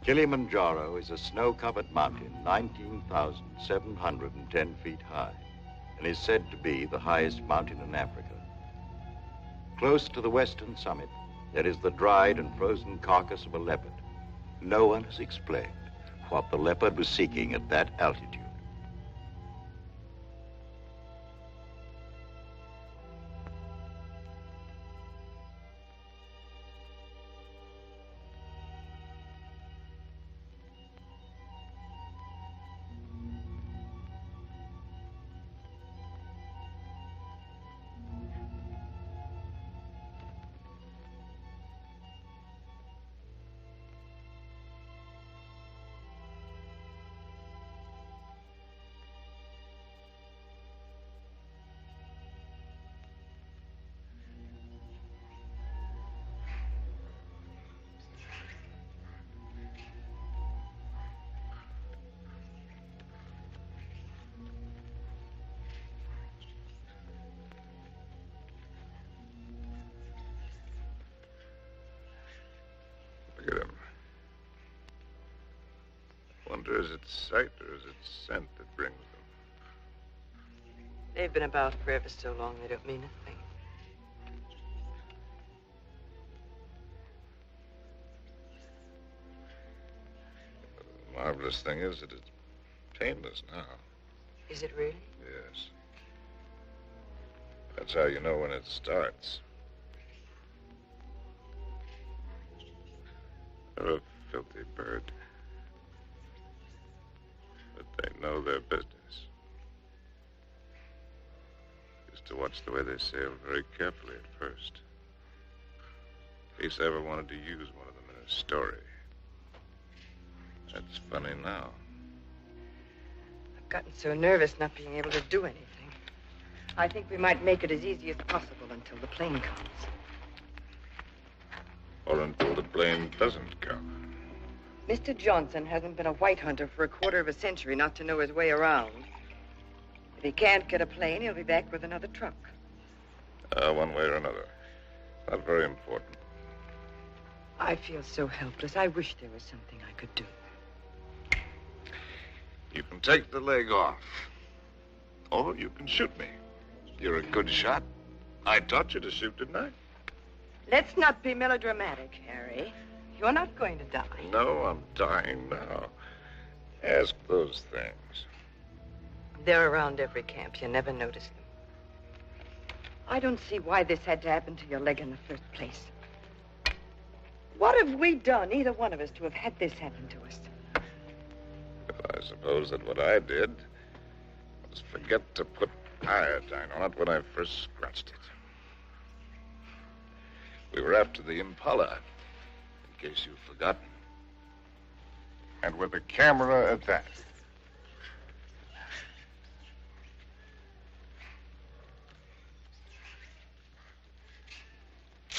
Kilimanjaro is a snow-covered mountain 19,710 feet high and is said to be the highest mountain in Africa. Close to the western summit, there is the dried and frozen carcass of a leopard. No one has explained what the leopard was seeking at that altitude. Look at him. Wonder, is it sight or is it scent that brings them? They've been about forever so long they don't mean a thing. The marvelous thing is that it's painless now. Is it really? Yes. That's how you know when it starts. They're a filthy bird. But they know their business. Used to watch the way they sailed very carefully at first. In case I ever wanted to use one of them in a story. That's funny now. I've gotten so nervous not being able to do anything. I think we might make it as easy as possible until the plane comes. Or until the plane doesn't come. Mr. Johnson hasn't been a white hunter for a quarter of a century not to know his way around. If he can't get a plane, he'll be back with another truck. One way or another. Not very important. I feel so helpless. I wish there was something I could do. You can take the leg off. Or you can shoot me. You're a good shot. I taught you to shoot, didn't I? Let's not be melodramatic, Harry. You're not going to die. No, I'm dying now. Ask those things. They're around every camp. You never notice them. I don't see why this had to happen to your leg in the first place. What have we done, either one of us, to have had this happen to us? Well, I suppose that what I did was forget to put iodine on it when I first scratched it. We were after the Impala, in case you've forgotten. And with a camera at that.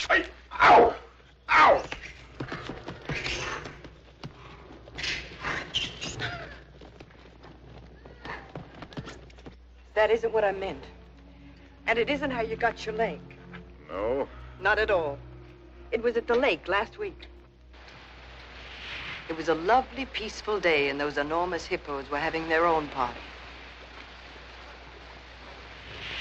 Hey! Ow! Ow! That isn't what I meant. And it isn't how you got your leg. No? Not at all. It was at the lake last week. It was a lovely, peaceful day, and those enormous hippos were having their own party.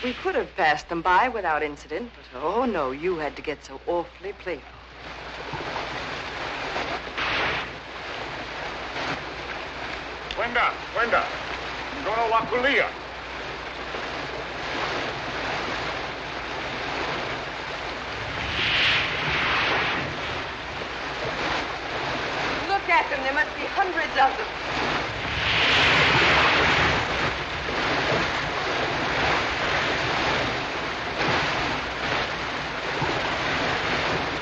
We could have passed them by without incident, but oh no, you had to get so awfully playful. Wenda, Dono Wakulia. Look at them, there must be hundreds of them.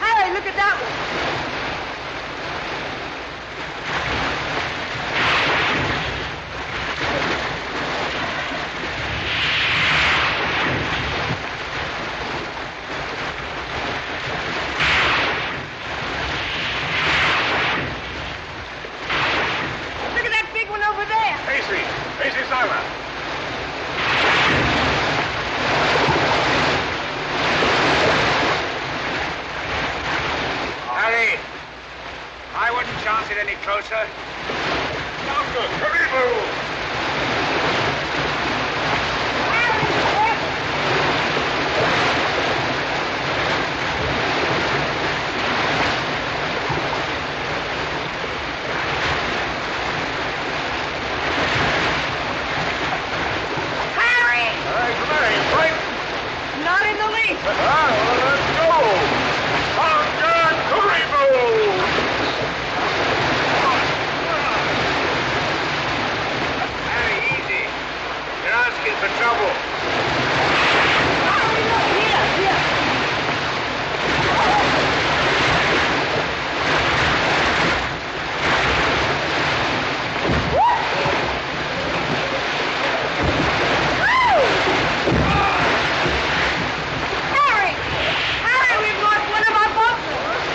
Hey, look at that one. Closer. Longer. Karibu! Harry! Hey, come here, you frightened? Not in the least. Well, let's go. Longer. Karibu! Asking for trouble. Here. Harry, we've lost one of our buffaloes.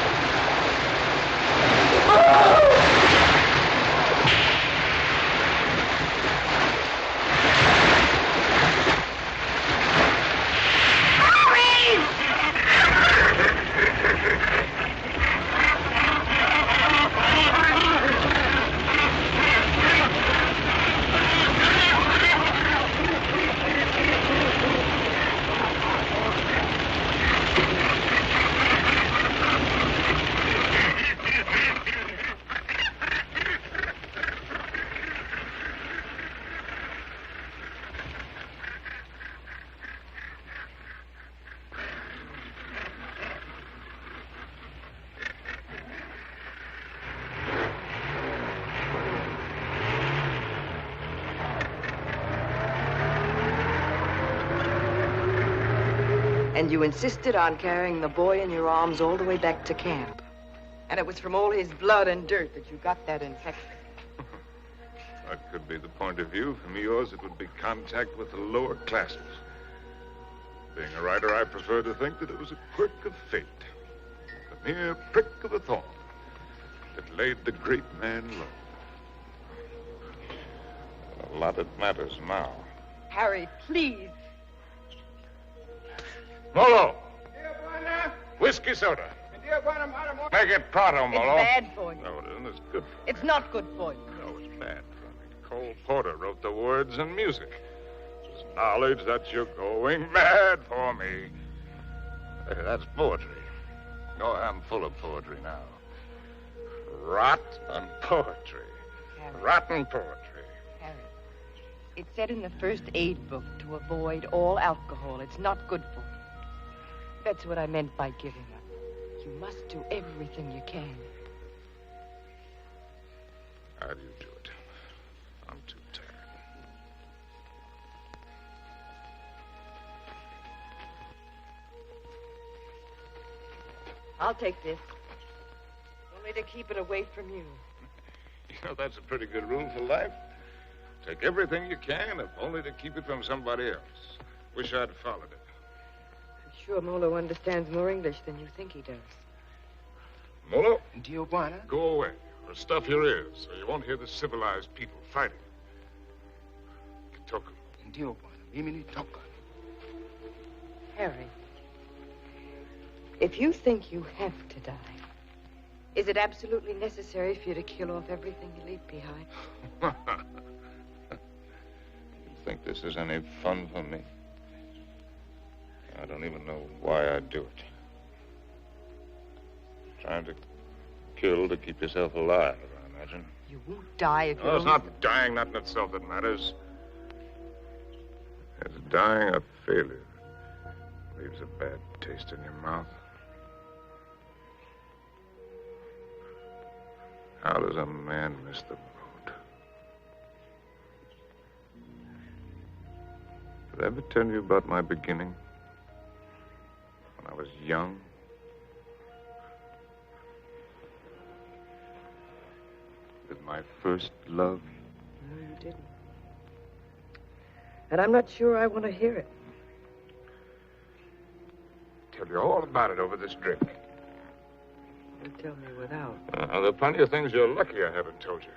And you insisted on carrying the boy in your arms all the way back to camp. And it was from all his blood and dirt that you got that infection. That could be the point of view. From yours, it would be contact with the lower classes. Being a writer, I prefer to think that it was a quirk of fate. A mere prick of a thorn that laid the great man low. A lot it matters now. Harry, please. Molo! Whiskey soda. Make it pronto, Molo. It's bad for you. No, it isn't. It's good for me. It's not good for you. No, it's bad for me. Cole Porter wrote the words and music. It's knowledge that you're going mad for me. Hey, that's poetry. Oh, I'm full of poetry now. Rotten poetry. Harry. Rotten poetry. Harry, it said in the first aid book to avoid all alcohol. It's not good for you. That's what I meant by giving up. You must do everything you can. How do you do it? I'm too tired. I'll take this. Only to keep it away from you. You know, that's a pretty good rule for life. Take everything you can, if only to keep it from somebody else. Wish I'd followed it. I'm sure Molo understands more English than you think he does. Molo, Tijuana? go away, or stuff your ears, so you won't hear the civilized people fighting. Kitoku. Tijuana. Imini toka. Harry, if you think you have to die, is it absolutely necessary for you to kill off everything you leave behind? You think this is any fun for me? I don't even know why I do it. Trying to kill to keep yourself alive, I imagine. You won't die if you No, it's don't... not dying, not in itself that matters. It's dying a failure. Leaves a bad taste in your mouth. How does a man miss the boat? Did I ever tell you about my beginning? When I was young? With my first love? No, you didn't. And I'm not sure I want to hear it. Tell you all about it over this drink. You tell me without. There are plenty of things you're lucky I haven't told you.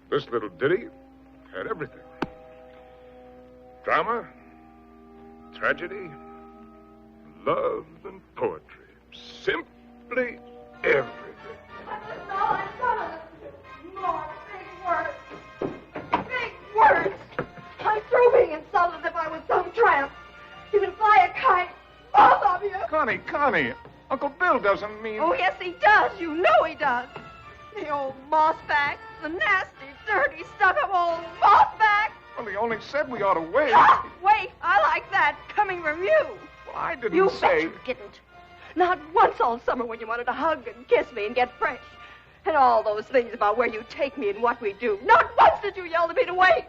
This little ditty had everything. Drama, tragedy, love, and poetry. Simply everything. That's all I thought of. More big words. Big words. I'm through being insulted as if I was some tramp. You can fly a kite, both of you. Connie, Uncle Bill doesn't mean... Oh, yes, he does. You know he does. The old mossback, the nasty, dirty, stuck-up old mossback. Well, he only said we ought to wait. Ah, wait, I like that, coming from you. Well, I didn't You say... bet you didn't. Not once all summer when you wanted to hug and kiss me and get fresh. And all those things about where you take me and what we do. Not once did you yell to me to wait.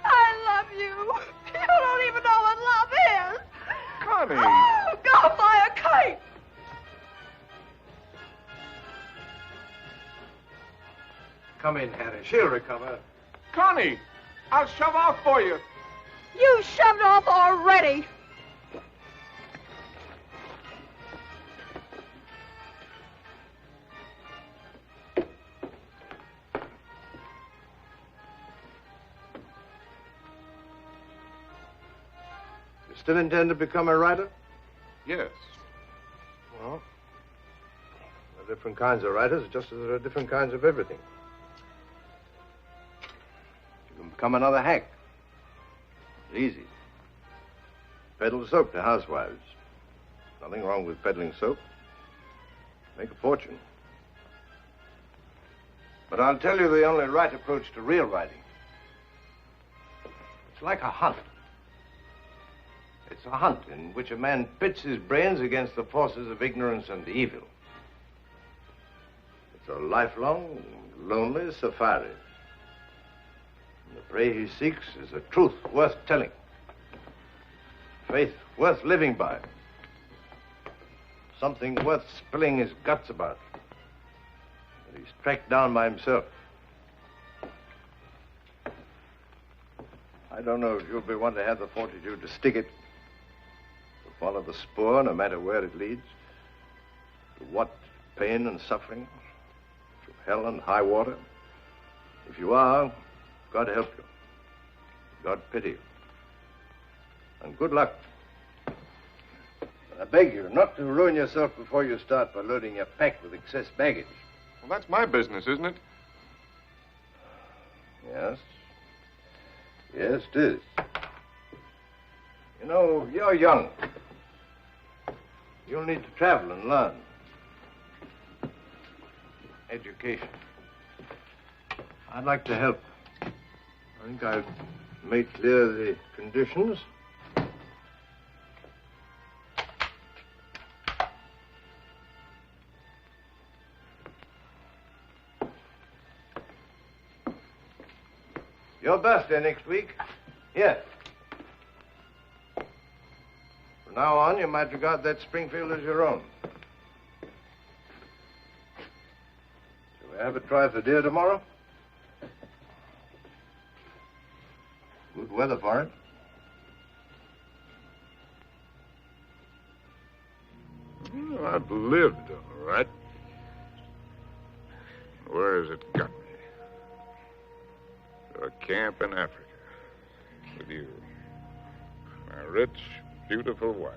I love you. You don't even know what love is. Connie. Oh, go fly a kite. Come in, Harry. She'll recover. Connie, I'll shove off for you. You shoved off already. You still intend to become a writer? Yes. Well, there are different kinds of writers, just as there are different kinds of everything. You can become another hack. It's easy. Peddle soap to housewives. Nothing wrong with peddling soap. Make a fortune. But I'll tell you the only right approach to real writing. It's like a hunt. It's a hunt in which a man pits his brains against the forces of ignorance and evil. It's a lifelong, lonely safari. And the prey he seeks is a truth worth telling. Faith worth living by. Something worth spilling his guts about. That he's tracked down by himself. I don't know if you'll be one to have the fortitude to stick it. To follow the spoor, no matter where it leads. To what pain and suffering. To hell and high water. If you are, God help you. God pity you. And good luck. I beg you not to ruin yourself before you start by loading your pack with excess baggage. Well, that's my business, isn't it? Yes. Yes, it is. You know, you're young. You'll need to travel and learn. Education. I'd like to help. I think I've made clear the conditions. Your birthday next week. Here. From now on, you might regard that Springfield as your own. Shall we have a try for deer tomorrow? Good weather for it. Well, I've lived, all right. Where has it got me? To a camp in Africa with you. A rich, beautiful wife.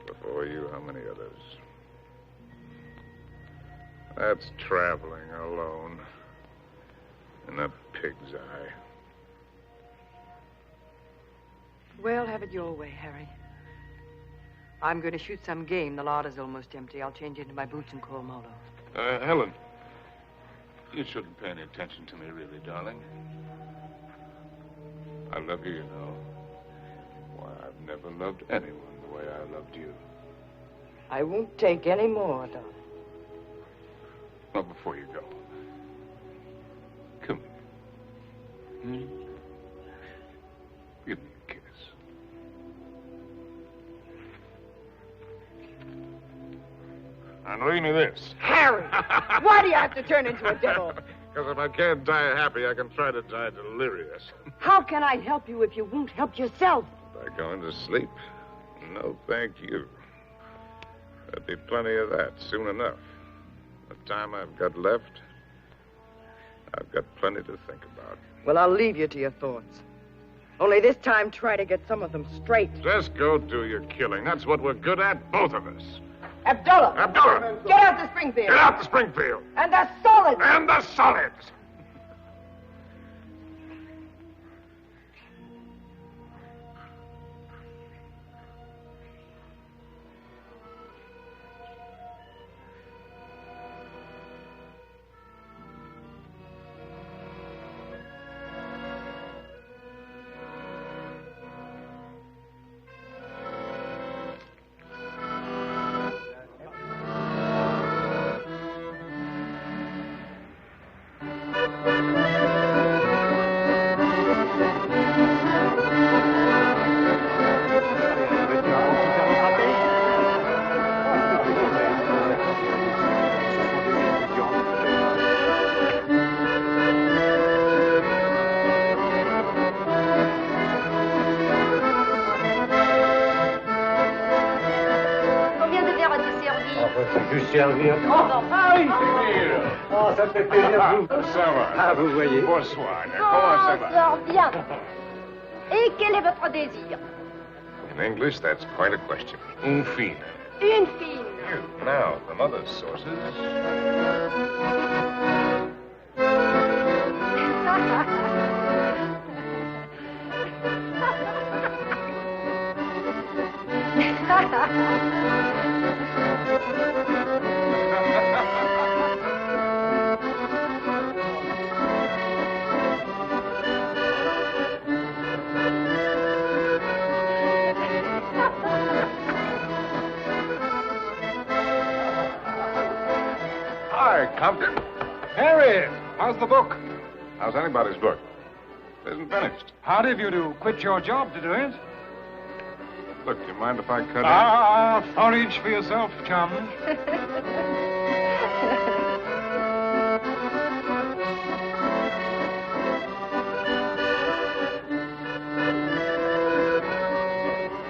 Before you, how many others? That's traveling alone in a pig's eye. Well, have it your way, Harry. I'm going to shoot some game. The larder's almost empty. I'll change into my boots and call Molo. Helen, you shouldn't pay any attention to me, really, darling. I love you, you know. Why, I've never loved anyone the way I loved you. I won't take any more, darling. Well, before you go, come here. Give me a kiss. And read me this. Harry! Why do you have to turn into a devil? Because if I can't die happy, I can try to die delirious. How can I help you if you won't help yourself? By going to sleep? No, thank you. There'll be plenty of that soon enough. The time I've got left, I've got plenty to think about. Well, I'll leave you to your thoughts. Only this time, try to get some of them straight. Just go do your killing. That's what we're good at, both of us. Abdullah! Abdullah! Get out to Springfield! Get out to Springfield! And the solids! And the solids! Servir. Ah oui, c'est oh, ça me fait plaisir. Ça va. Ah, vous voyez. Bonsoir. Comment ça va? Bien. Et quel est votre désir? In English, that's quite a question. Une fine. Une fine. Now, from other sources. Compton. Harry, how's the book? How's anybody's book? It isn't finished. Hard of you to quit your job to do it. Look, do you mind if I cut in? Forage for yourself, chum.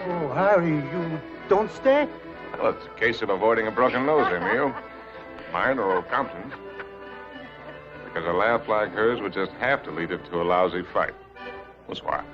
Oh, Harry, you don't stay? Well, it's a case of avoiding a broken nose, Emil. Mine or old Compton's. Because a laugh like hers would just have to lead it to a lousy fight. Bonsoir.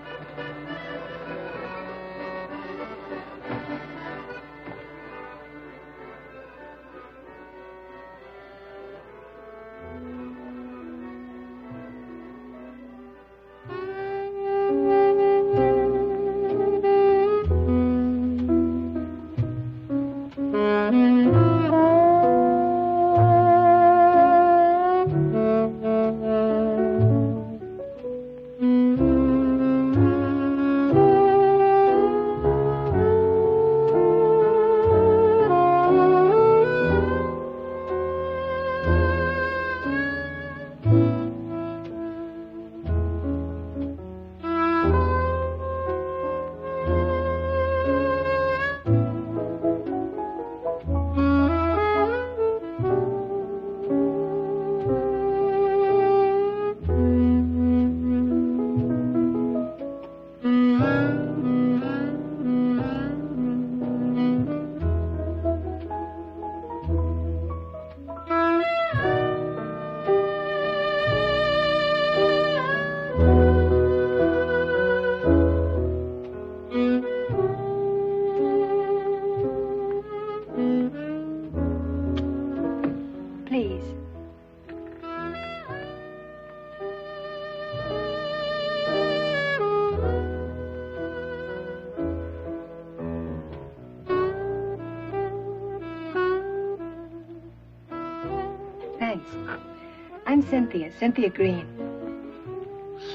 I'm Cynthia Green.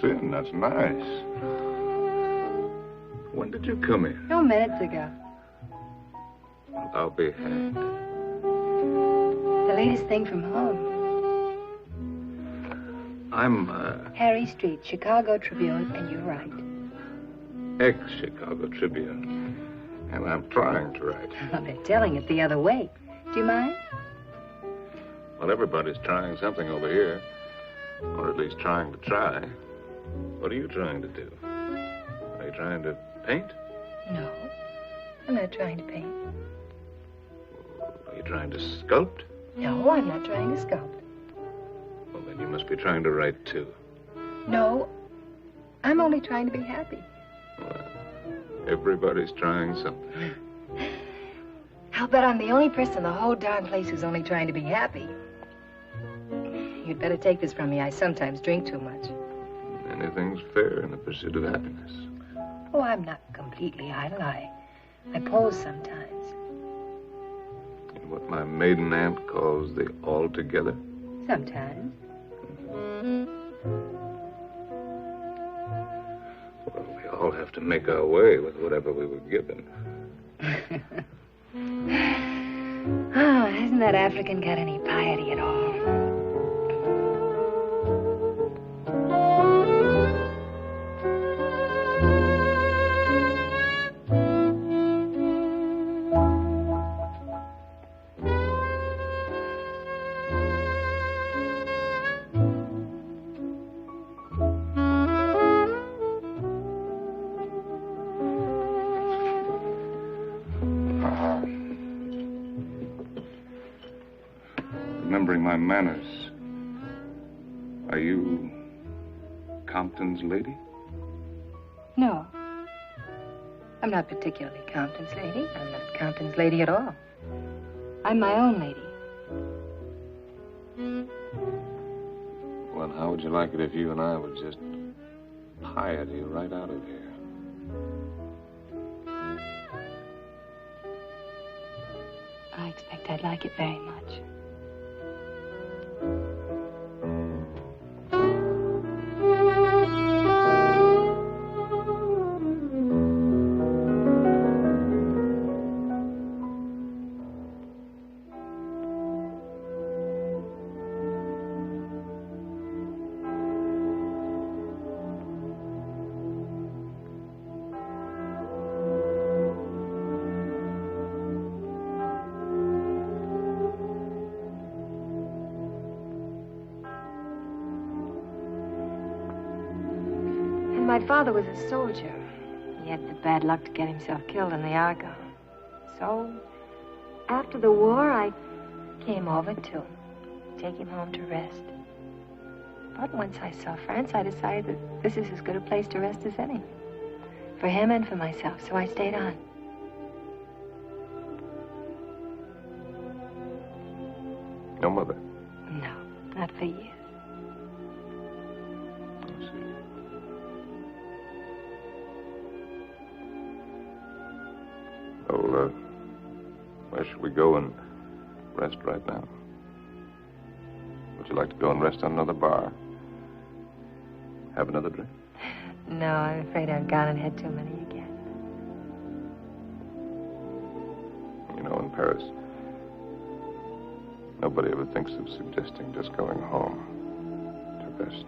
Sin, that's nice. When did you come here? No, minutes ago. I'll be hanged. The latest thing from home. I'm, Harry Street, Chicago Tribune, and you're right. ex-Chicago Tribune. And I'm trying to write. Well, they're telling it the other way. Do you mind? Well, everybody's trying something over here. Or at least trying to try. What are you trying to do? Are you trying to paint? No, I'm not trying to paint. Are you trying to sculpt? No, I'm not trying to sculpt. Well, then you must be trying to write, too. No, I'm only trying to be happy. Well, everybody's trying something. I'll bet I'm the only person in the whole darn place who's only trying to be happy. You'd better take this from me. I sometimes drink too much. Anything's fair in the pursuit of happiness. Oh, I'm not completely idle. I pose sometimes. In what my maiden aunt calls the altogether? Sometimes. Well, we all have to make our way with whatever we were given. Oh, hasn't that African got any piety at all? Remembering my manners. Are you Compton's lady? No. I'm not particularly Compton's lady. I'm not Compton's lady at all. I'm my own lady. Well, how would you like it if you and I would just piety right out of here? I expect I'd like it very much. My father was a soldier. He had the bad luck to get himself killed in the Argonne. So, after the war, I came over to take him home to rest. But once I saw France, I decided that this is as good a place to rest as any. For him and for myself, so I stayed on. No mother? No, not for years. Where should we go and rest right now? Would you like to go and rest on another bar? Have another drink? No, I'm afraid I've gone and had too many again. You know, in Paris, nobody ever thinks of suggesting just going home to rest.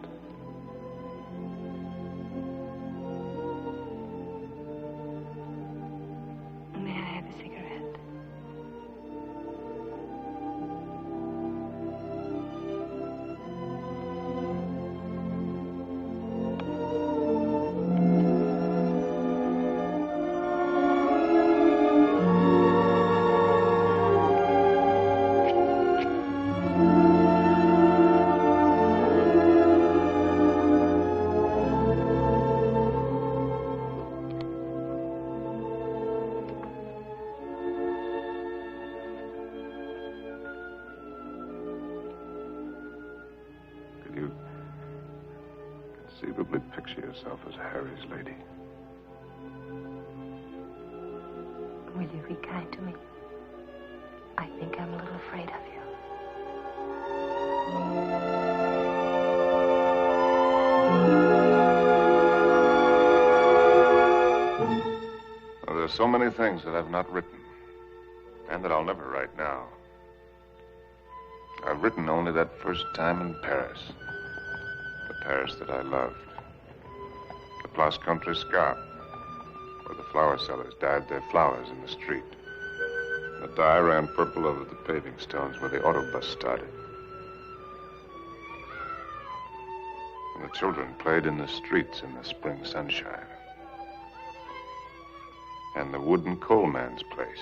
Conceivably picture yourself as Harry's lady. Will you be kind to me? I think I'm a little afraid of you. are so many things that I've not written, and that I'll never write now. I've written only that first time in Paris. The Paris that I loved. The Place Contrescarpe, where the flower sellers dyed their flowers in the street. The dye ran purple over the paving stones where the autobus started. And the children played in the streets in the spring sunshine. And the wooden coal man's place.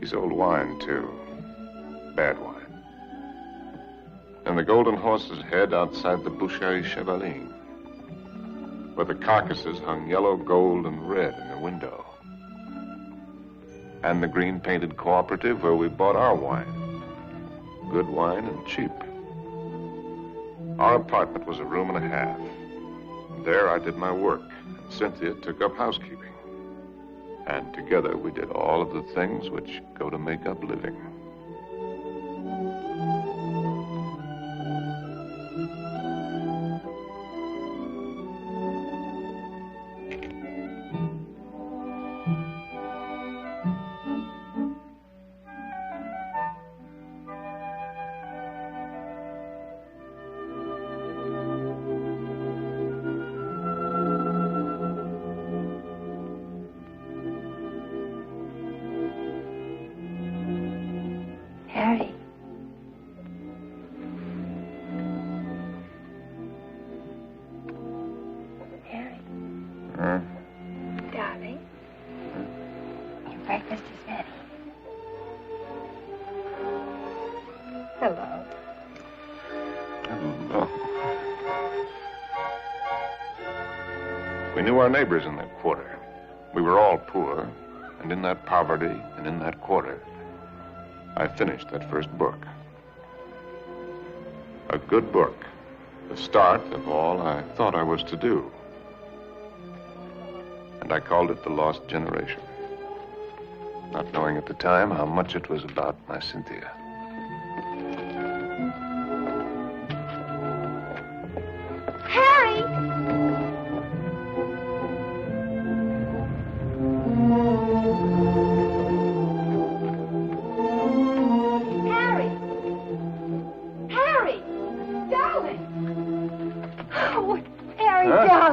He sold wine, too. Bad wine. And the Golden Horse's Head outside the Boucherie Chevaline, where the carcasses hung yellow, gold, and red in the window. And the green-painted cooperative where we bought our wine. Good wine and cheap. Our apartment was a room and a half. And there I did my work, and Cynthia took up housekeeping. And together we did all of the things which go to make up living. Our neighbors in that quarter. We were all poor, and in that poverty and in that quarter, I finished that first book. A good book, the start of all I thought I was to do. And I called it The Lost Generation, not knowing at the time how much it was about my Cynthia.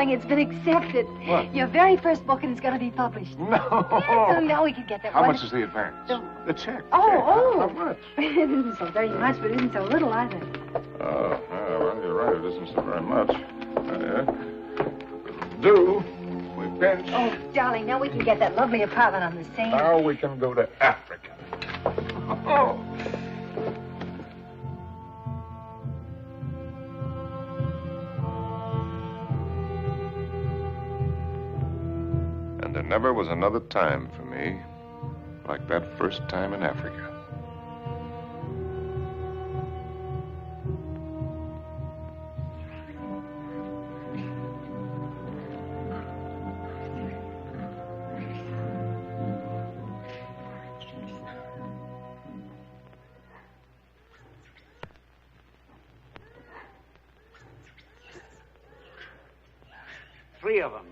It's been accepted. What? Your very first book, and it's going to be published. No. Yes, now we can get that. How much is the advance? The check. Oh. How much? It isn't so very much, but it isn't so little either. Oh, well, you're right. It isn't so very much. Do. We pinch. Oh, darling, now we can get that lovely apartment on the Seine. Now we can go to Africa. Oh. There never was another time for me like that first time in Africa. Three of them.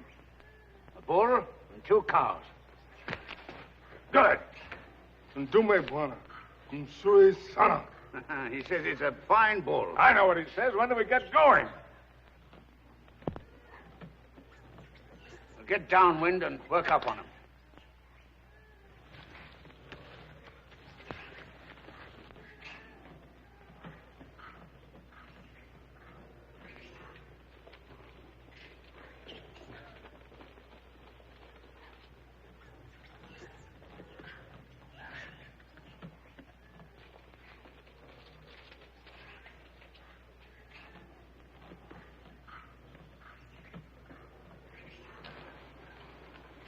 A bull and 2 cows. Good. Ndume bwana. Msui sana. He says it's a fine bull. I know what he says. When do we get going? We'll get downwind and work up on him.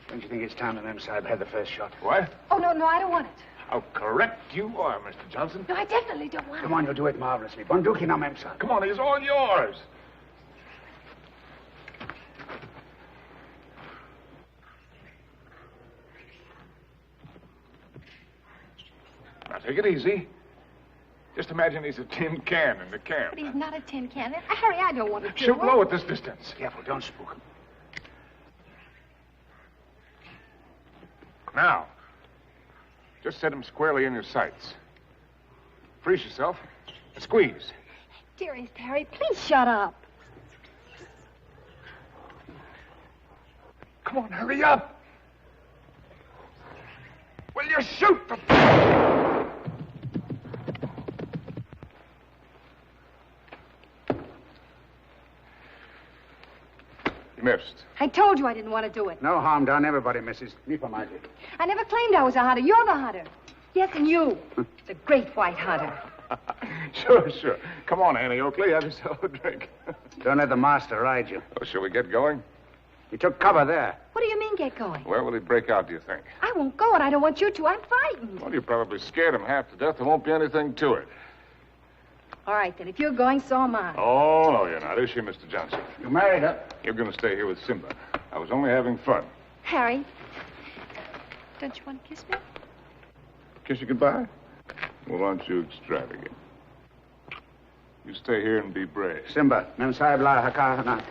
Don't you think it's time the Mem Sahib had the first shot? What? Oh, no, I don't want it. How correct you are, Mr. Johnson. No, I definitely don't want it. Come on, you'll do it marvelously. Bunduki now, Mem Sahib. Come on, he's all yours. Now, take it easy. Just imagine he's a tin can in the camp. But he's not a tin can. Harry, I don't want to Shoot low at this distance. Careful, don't spook him. Now, just set him squarely in your sights. Freeze yourself and squeeze. Dearest Harry, please shut up. Come on, hurry up. Will you shoot? You missed. I told you I didn't want to do it. No harm done. Everybody misses. Me for my dick. I never claimed I was a hunter. You're the hunter. Yes, and you. The great white hunter. Sure. Come on, Annie Oakley. Have yourself a drink. Don't let the master ride you. Oh, shall we get going? He took cover there. What do you mean, get going? Where will he break out, do you think? I won't go, and I don't want you to. I'm frightened. Well, you probably scared him half to death. There won't be anything to it. All right, then. If you're going, so am I. Oh, no, you're not. Is she, Mr. Johnson? You married her. You're going to stay here with Simba. I was only having fun. Harry, don't you want to kiss me? Kiss you goodbye? Well, aren't you extravagant? You stay here and be brave. Simba, mem sahib la haka na.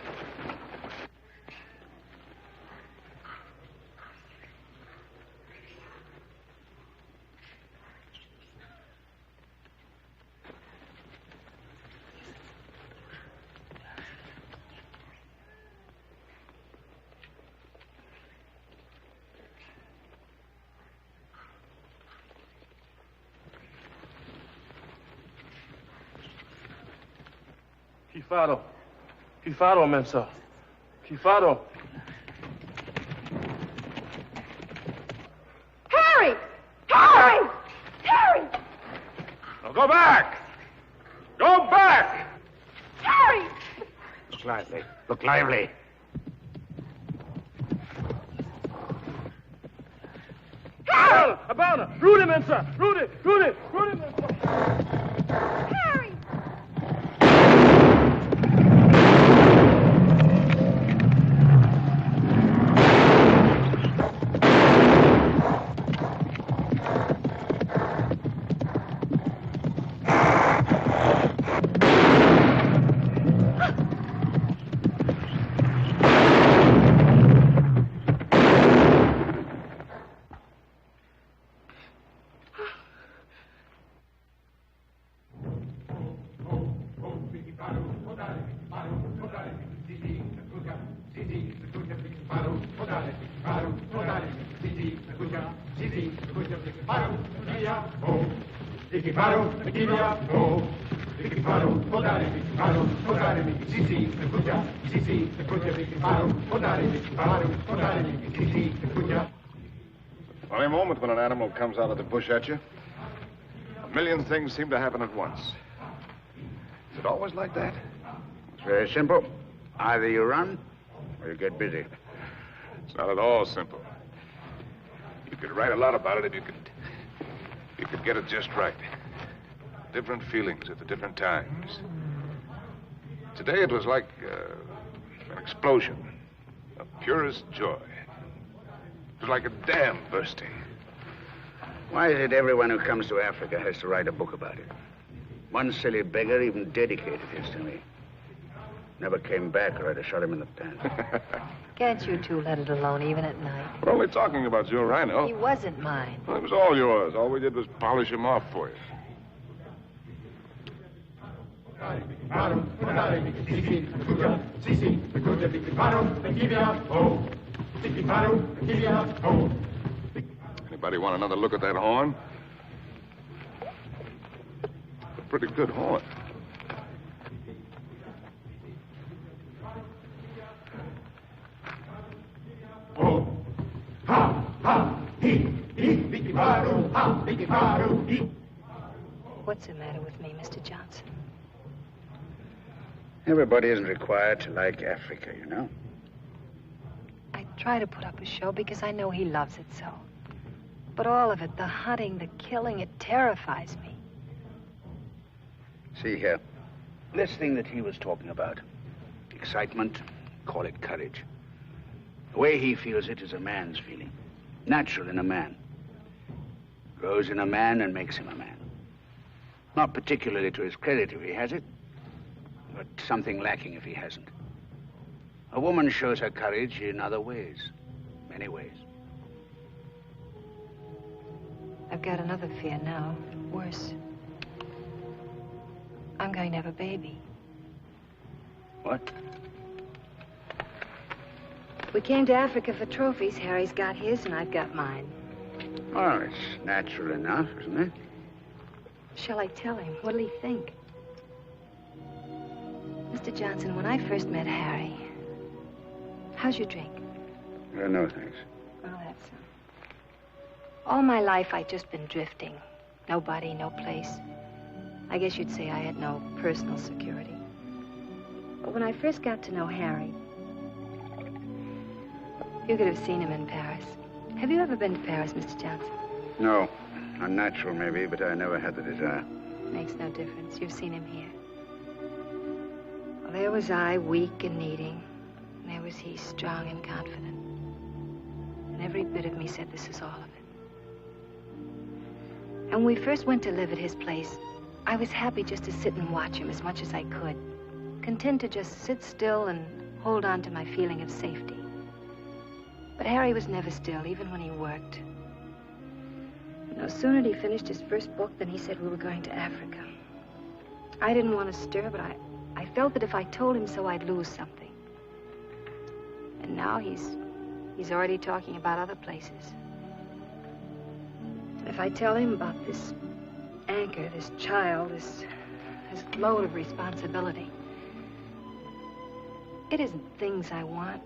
Kifaro, Mensa. Kifaro. Harry! Harry! Harry! Now go back! Go back! Harry! Look lively. Look lively. Harry! Abana! Rudy, Mensa! Rudy, Mensa! Harry! Funny moment when an animal comes out of the bush at you. A million things seem to happen at once. Is it always like that? It's very simple. Either you run or you get busy. It's not at all simple. You could write a lot about it if you could get it just right. Different feelings at the different times. Today it was like an explosion of purest joy. It was like a dam bursting. Why is it everyone who comes to Africa has to write a book about it? One silly beggar even dedicated his to me. Never came back or I'd have shot him in the pants. Can't you two let it alone, even at night? We're only talking about your rhino. He wasn't mine. Well, it was all yours. All we did was polish him off for you. Anybody want another look at that horn? A pretty good horn. What's the matter with me, Mr. Johnson? Everybody isn't required to like Africa, you know. I try to put up a show because I know he loves it so. But all of it, the hunting, the killing, it terrifies me. See here, this thing that he was talking about, excitement, call it courage. The way he feels it is a man's feeling, natural in a man. Grows in a man and makes him a man. Not particularly to his credit if he has it, but something lacking if he hasn't. A woman shows her courage in other ways, many ways. got another fear now. Worse. I'm going to have a baby. What? We came to Africa for trophies. Harry's got his and I've got mine. Well, it's natural enough, isn't it? Shall I tell him? What'll he think? Mr. Johnson, when I first met Harry, how's your drink? No, thanks. Well, that's... all my life, I'd just been drifting. Nobody, no place. I guess you'd say I had no personal security. But when I first got to know Harry, you could have seen him in Paris. Have you ever been to Paris, Mr. Johnson? No. Unnatural, maybe, but I never had the desire. Makes no difference. You've seen him here. Well, there was I, weak and needing. And there was he, strong and confident. And every bit of me said this is all of it. And when we first went to live at his place, I was happy just to sit and watch him as much as I could. Content to just sit still and hold on to my feeling of safety. But Harry was never still, even when he worked. No sooner had he finished his first book than he said we were going to Africa. I didn't want to stir, but I felt that if I told him so, I'd lose something. And now he's already talking about other places. And if I tell him about this anchor, this child, this load of responsibility, it isn't things I want.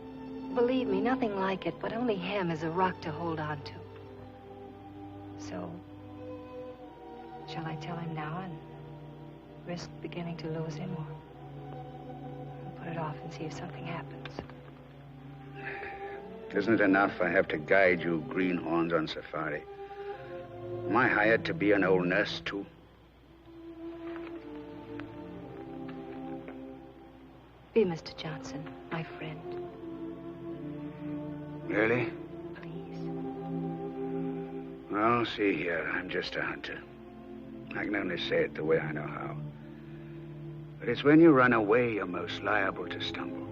Believe me, nothing like it, but only him as a rock to hold on to. So, shall I tell him now and risk beginning to lose him, or put it off and see if something happens? Isn't it enough I have to guide you greenhorns on safari? Am I hired to be an old nurse, too? Be Mr. Johnson, my friend. Really? Please. Well, see here, I'm just a hunter. I can only say it the way I know how. But it's when you run away you're most liable to stumble.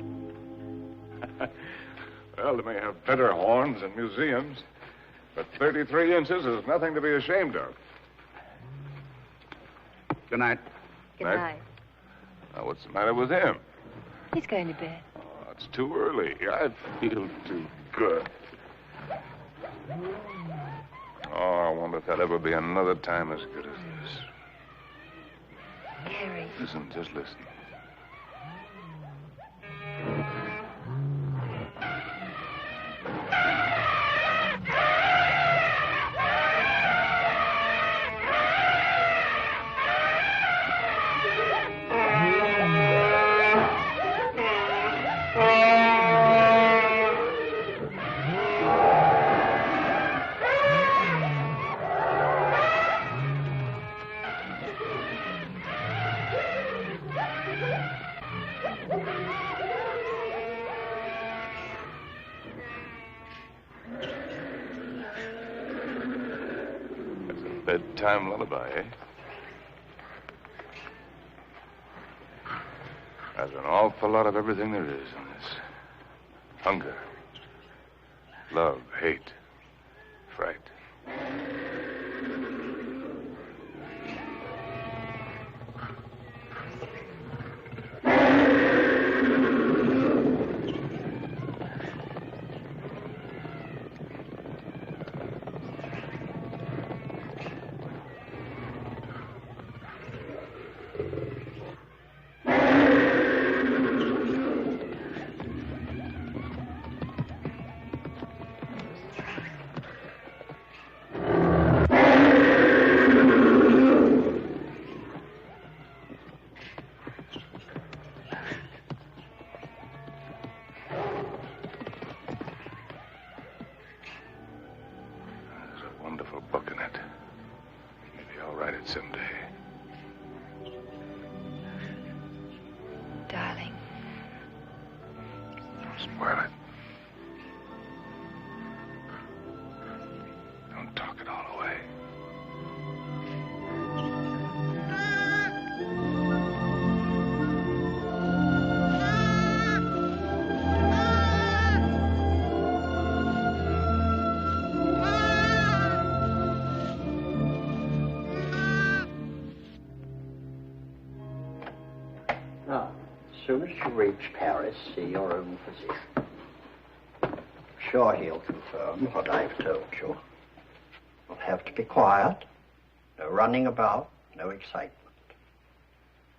Well, they may have better horns in museums, but 33 inches is nothing to be ashamed of. Good night. Good night. Now, what's the matter with him? He's going to bed. Oh, it's too early. I feel too good. Oh, I wonder if there'll ever be another time as good as this. Harry. Listen, just listen. Bedtime lullaby, eh? There's an awful lot of everything there is in this. Hunger, love, hate, fright. as you reach Paris, see your own physician. Sure, he'll confirm what I've told you. You'll have to be quiet. No running about, no excitement.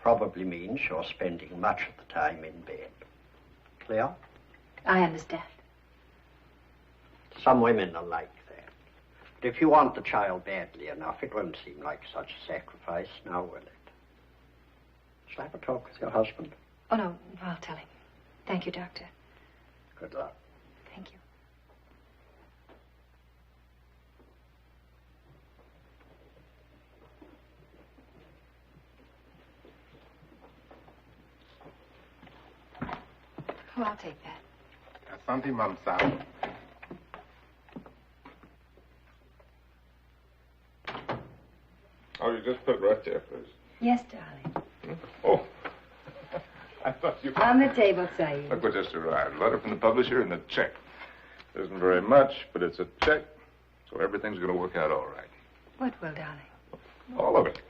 Probably means you're spending much of the time in bed. Clear? I understand. Some women are like that. But if you want the child badly enough, it won't seem like such a sacrifice, now will it? Shall I have a talk with your husband? Oh, no, I'll tell him. Thank you, Doctor. Good luck. Thank you. Oh, I'll take that. Asante, Mamsa. Oh, you just put it right there, please. Yes, darling. Oh. I thought you... On the table, Saeed. Look what just arrived. Letter from the publisher and a check. Isn't very much, but it's a check, so everything's going to work out all right. What will, darling? All of it.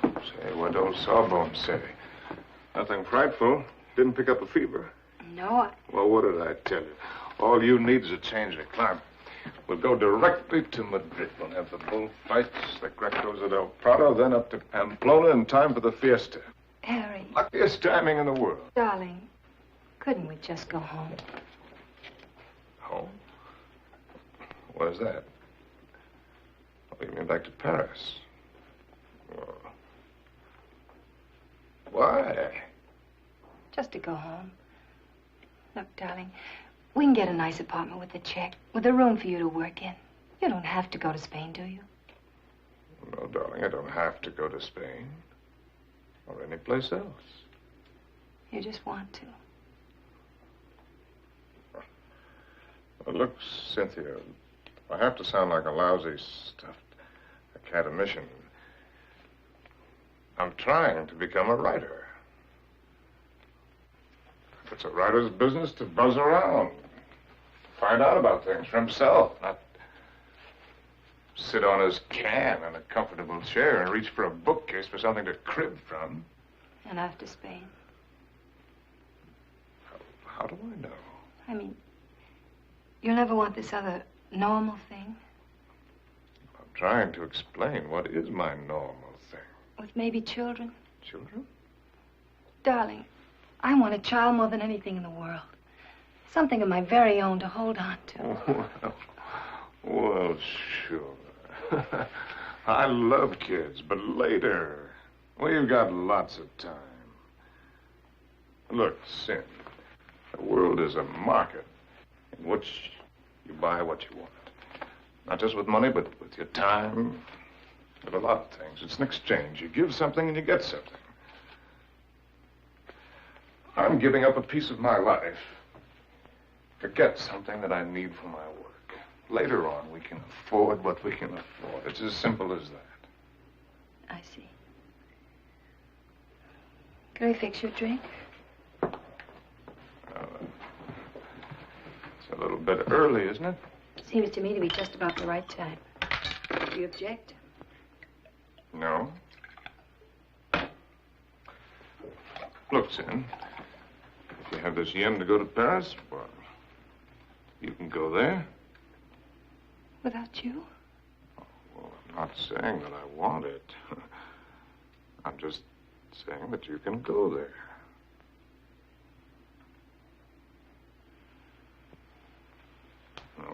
Say, what old Sawbones say? Nothing frightful. Didn't pick up a fever. No, Well, what did I tell you? All you need is a change of climate. We'll go directly to Madrid. We'll have the bullfights, the Grecos at El Prado, then up to Pamplona in time for the fiesta. Harry. Luckiest timing in the world. Darling, couldn't we just go home? Home? Where's that? Oh, you mean back to Paris? Oh. Why? Just to go home. Look, darling, we can get a nice apartment with a check, with a room for you to work in. You don't have to go to Spain, do you? No, darling, I don't have to go to Spain. Or any place else. You just want to. Well, look, Cynthia, I have to sound like a lousy stuffed academician. I'm trying to become a writer. It's a writer's business to buzz around. Find out about things for himself, not sit on his can in a comfortable chair and reach for a bookcase for something to crib from. And after Spain? How do I know? I mean, you'll never want this other normal thing? I'm trying to explain what is my normal thing. With maybe children? Children? Darling, I want a child more than anything in the world. Something of my very own to hold on to. Well, sure. I love kids, but later. We've got lots of time. Look, Sin, the world is a market in which you buy what you want. Not just with money, but with your time, with a lot of things. It's an exchange. You give something and you get something. I'm giving up a piece of my life to get something that I need for my work. Later on, we can afford what we can afford. It's as simple as that. I see. Can we fix your drink? It's a little bit early, isn't it? Seems to me to be just about the right time. Do you object? No. Look, Sin, if you have this yen to go to Paris, well, you can go there. Without you? Well, I'm not saying that I want it. I'm just saying that you can go there.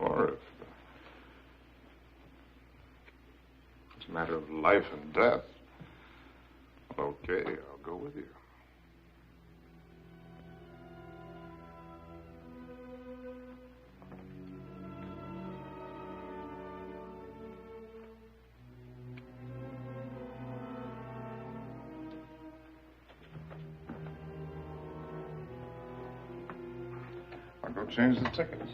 Or if it's a matter of life and death, okay, I'll go with you. I'll go change the tickets.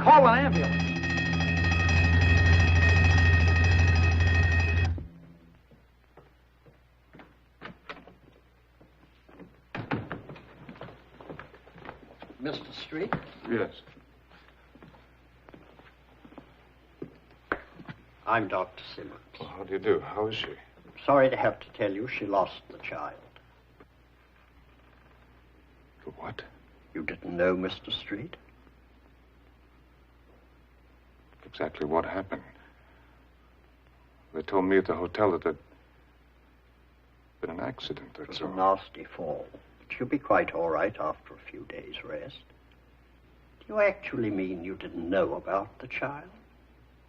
Call an ambulance. Mr. Street? Yes. I'm Dr. Simmons. Well, how do you do? How is she? Sorry to have to tell you she lost the child. The what? You didn't know, Mr. Street? Exactly what happened? They told me at the hotel that there'd been an accident, It was that's a all. nasty fall. But you'll be quite all right after a few days' rest. Do you actually mean you didn't know about the child?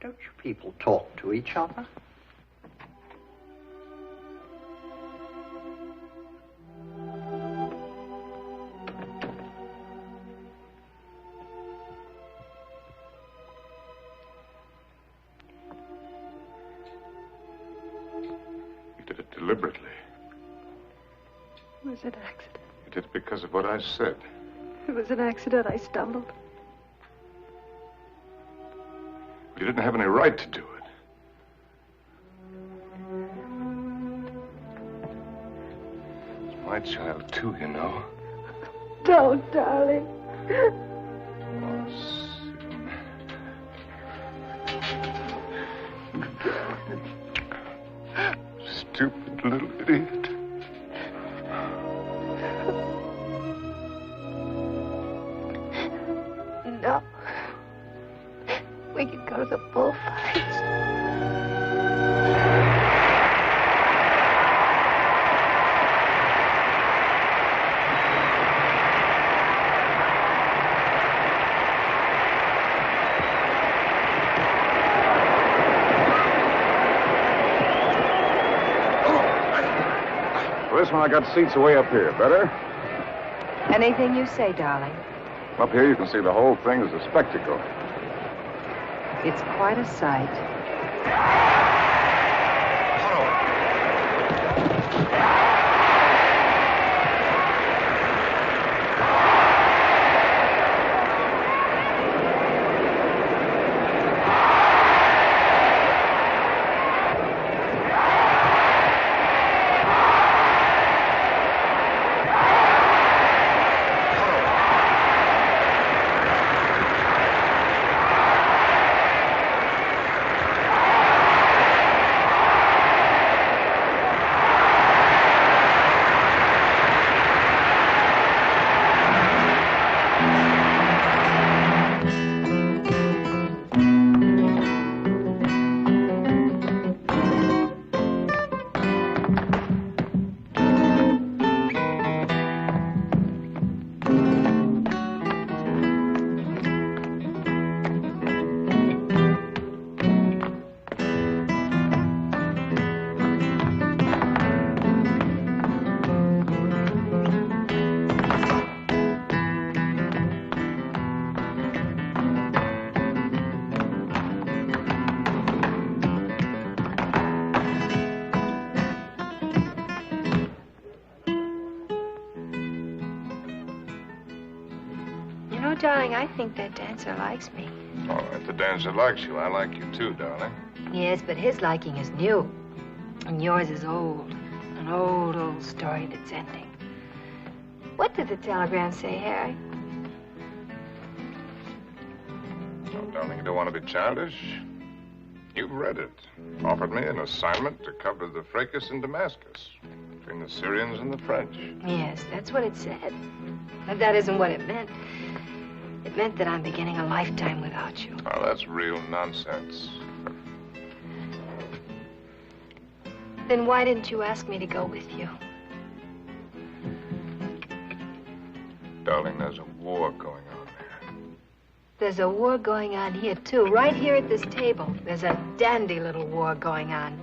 Don't you people talk to each other? You did it deliberately. It was an accident. You did it because of what I said. It was an accident. I stumbled. You didn't have any right to do it. It's my child, too, you know. Don't, darling. Oh, Sim. Stupid little idiot. No. We could go to the bullfights. For this one, I got seats way up here. Better? Anything you say, darling. Up here, you can see the whole thing as a spectacle. It's quite a sight. Darling, I think that dancer likes me. All right, the dancer likes you. I like you too, darling. Yes, but his liking is new. And yours is old. An old, old story that's ending. What did the telegram say, Harry? Oh, darling, you don't want to be childish? You've read it. Offered me an assignment to cover the fracas in Damascus between the Syrians and the French. Yes, that's what it said. But that isn't what it meant. It meant that I'm beginning a lifetime without you. Oh, that's real nonsense. Then why didn't you ask me to go with you? Darling, there's a war going on there. There's a war going on here, too. Right here at this table. There's a dandy little war going on.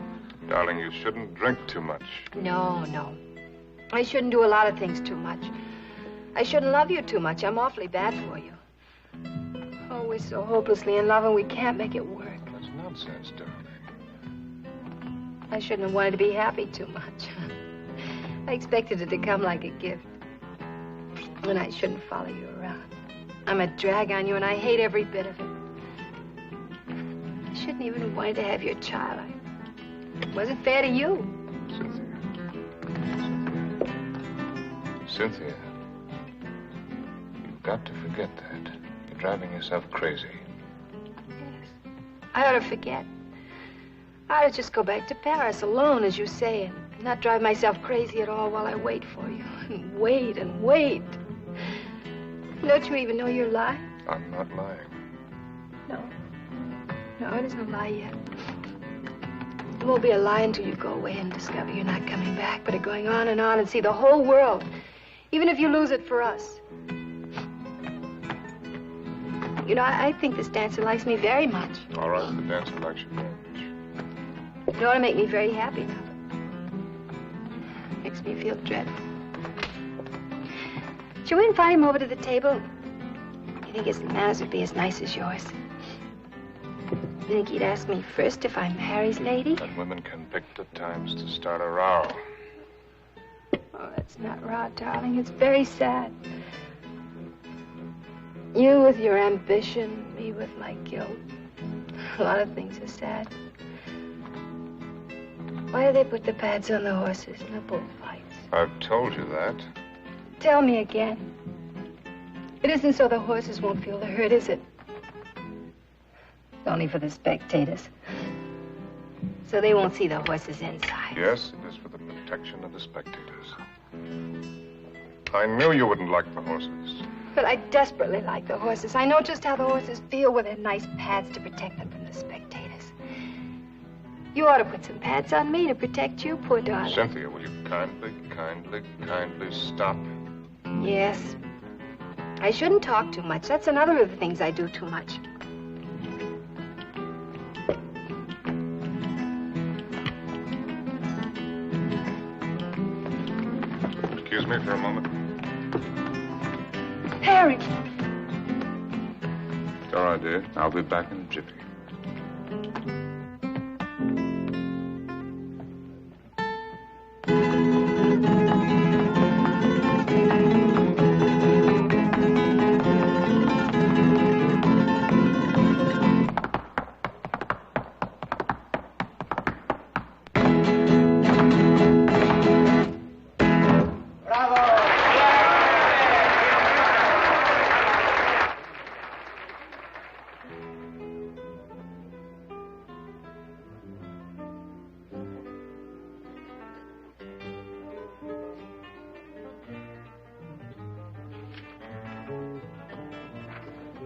Darling, you shouldn't drink too much. No, no. I shouldn't do a lot of things too much. I shouldn't love you too much. I'm awfully bad for you. Oh, we're so hopelessly in love and we can't make it work. That's nonsense, darling. I shouldn't have wanted to be happy too much. I expected it to come like a gift. And I shouldn't follow you around. I'm a drag on you and I hate every bit of it. I shouldn't even have wanted to have your child. It wasn't fair to you. Cynthia, you've got to forget that. You're driving yourself crazy. Yes. I ought to forget. I ought to just go back to Paris alone, as you say, and not drive myself crazy at all while I wait for you. And wait and wait. Don't you even know you're lying? I'm not lying. No. No, it isn't a lie yet. It won't be a lie until you go away and discover you're not coming back, but are going on and see the whole world, even if you lose it for us. You know, I think this dancer likes me very much. All right, the dancer likes you very much. It ought to make me very happy now. Makes me feel dreadful. Shall we invite him over to the table? You think his manners would be as nice as yours? You think he'd ask me first if I'm Harry's lady? But women can pick the times to start a row. Oh, that's not row, darling. It's very sad. You with your ambition, me with my guilt. A lot of things are sad. Why do they put the pads on the horses in the bullfights? I've told you that. Tell me again. It isn't so the horses won't feel the hurt, is it? It's only for the spectators. So they won't see the horses inside. Yes, it is for the protection of the spectators. I knew you wouldn't like the horses. But I desperately like the horses. I know just how the horses feel with their nice pads to protect them from the spectators. You ought to put some pads on me to protect you, poor darling. Cynthia, will you kindly stop? Yes. I shouldn't talk too much. That's another of the things I do too much. Excuse me for a moment. Harry! It's all right, dear. I'll be back in a jiffy.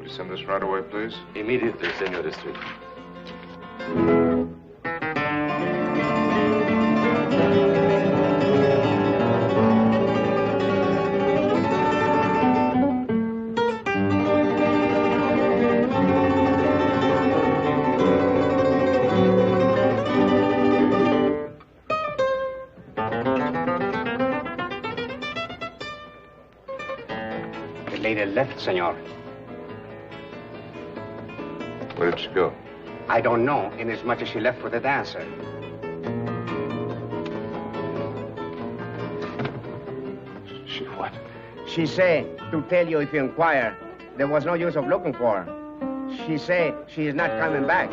Send this right away, please. Immediately, Senor District. The lady left, senor. Where did she go? I don't know, inasmuch as she left with the dancer. She what? She say to tell you if you inquire. There was no use of looking for her. She say she is not coming back.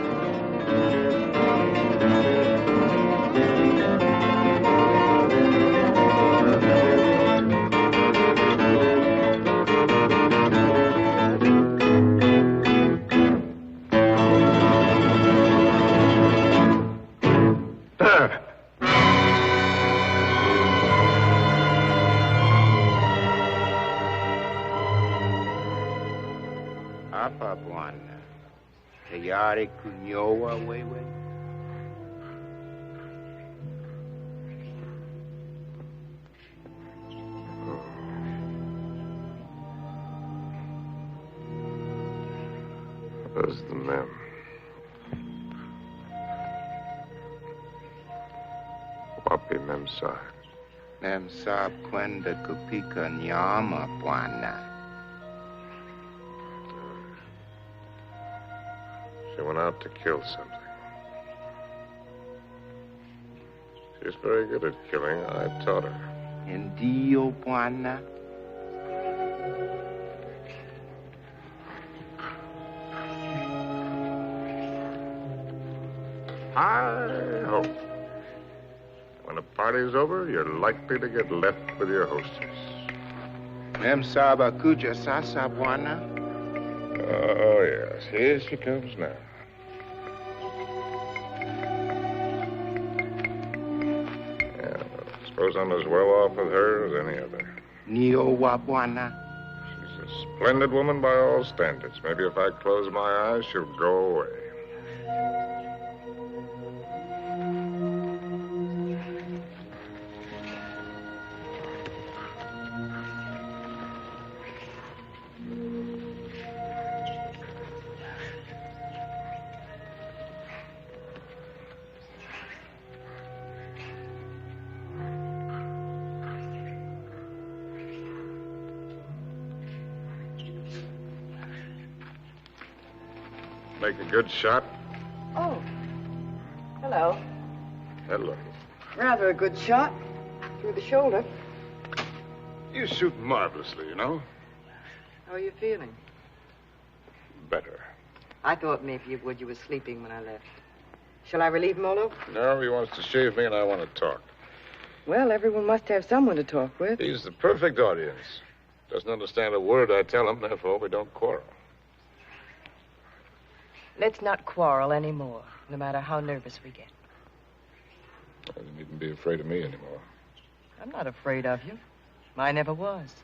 Apa Buana. Hayari Kunyowa Wewe. Where's the mem? Wapi Memsa. Memsa Kwenda Kupika Nyama Buana. She went out to kill something. She's very good at killing. I taught her. Indio Buana. Hi-ho. When the party's over, you're likely to get left with your hostess. Memsaba kuja sasa, bwana. Oh, yes. Here she comes now. Yeah, I suppose I'm as well off with her as any other. Nio wa bwana. She's a splendid woman by all standards. Maybe if I close my eyes, she'll go away. Make a good shot? Oh. Hello. Hello. Rather a good shot. Through the shoulder. You shoot marvelously, you know. How are you feeling? Better. I thought maybe you would. You were sleeping when I left. Shall I relieve Molo? No, he wants to shave me and I want to talk. Well, everyone must have someone to talk with. He's the perfect audience. Doesn't understand a word I tell him, therefore we don't quarrel. Let's not quarrel anymore, no matter how nervous we get. You needn't be afraid of me anymore. I'm not afraid of you. I never was.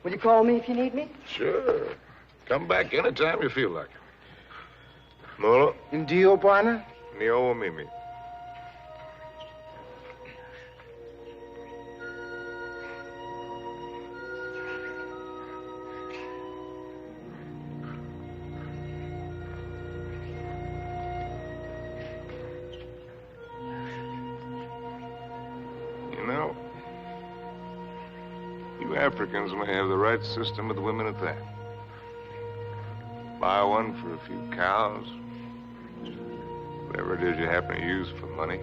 Will you call me if you need me? Sure. Come back anytime you feel like it. Molo? Ndio, bwana? Nio wa mimi. Africans may have the right system with women at that. Buy one for a few cows, whatever it is you happen to use for money.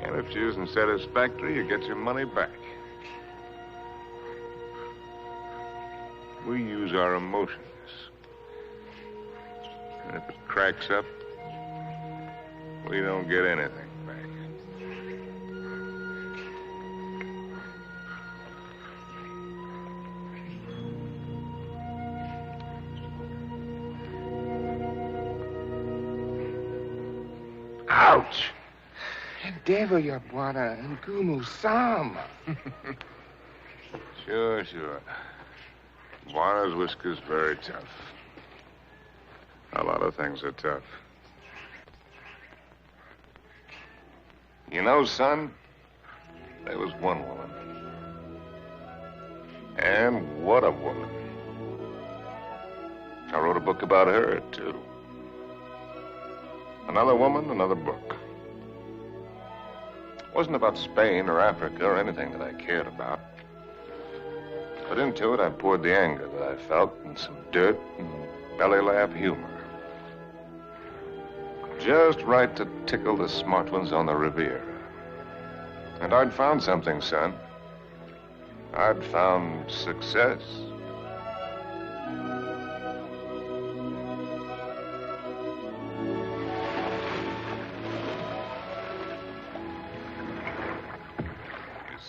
And if she isn't satisfactory, you get your money back. We use our emotions. And if it cracks up, we don't get anything back. Ouch! Endeavor, your bwana, ngumu sama. Sure. Bwana's whisker's very tough. A lot of things are tough. You know, son, there was one woman. And what a woman. I wrote a book about her, too. Another woman, another book. It wasn't about Spain or Africa or anything that I cared about. But into it, I poured the anger that I felt and some dirt and belly laugh humor. Just right to tickle the smart ones on the Riviera. And I'd found something, son. I'd found success.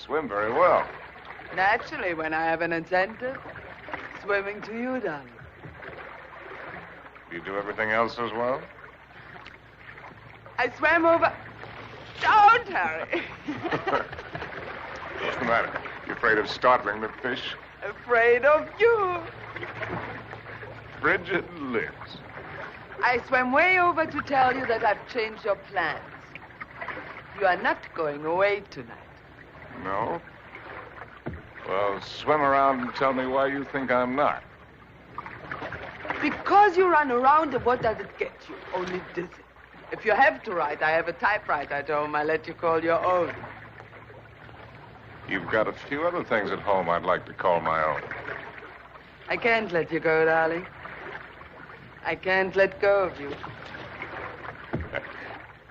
Swim very well. Naturally, when I have an incentive, swimming to you, darling. Do you do everything else as well? I swam over... Don't hurry. What's the matter? You afraid of startling the fish? Afraid of you. Bridget lives. I swam way over to tell you that I've changed your plans. You are not going away tonight. No? Well, swim around and tell me why you think I'm not. Because you run around, and what does it get you? Only dizzy. If you have to write, I have a typewriter at home. I let you call your own. You've got a few other things at home I'd like to call my own. I can't let you go, darling. I can't let go of you.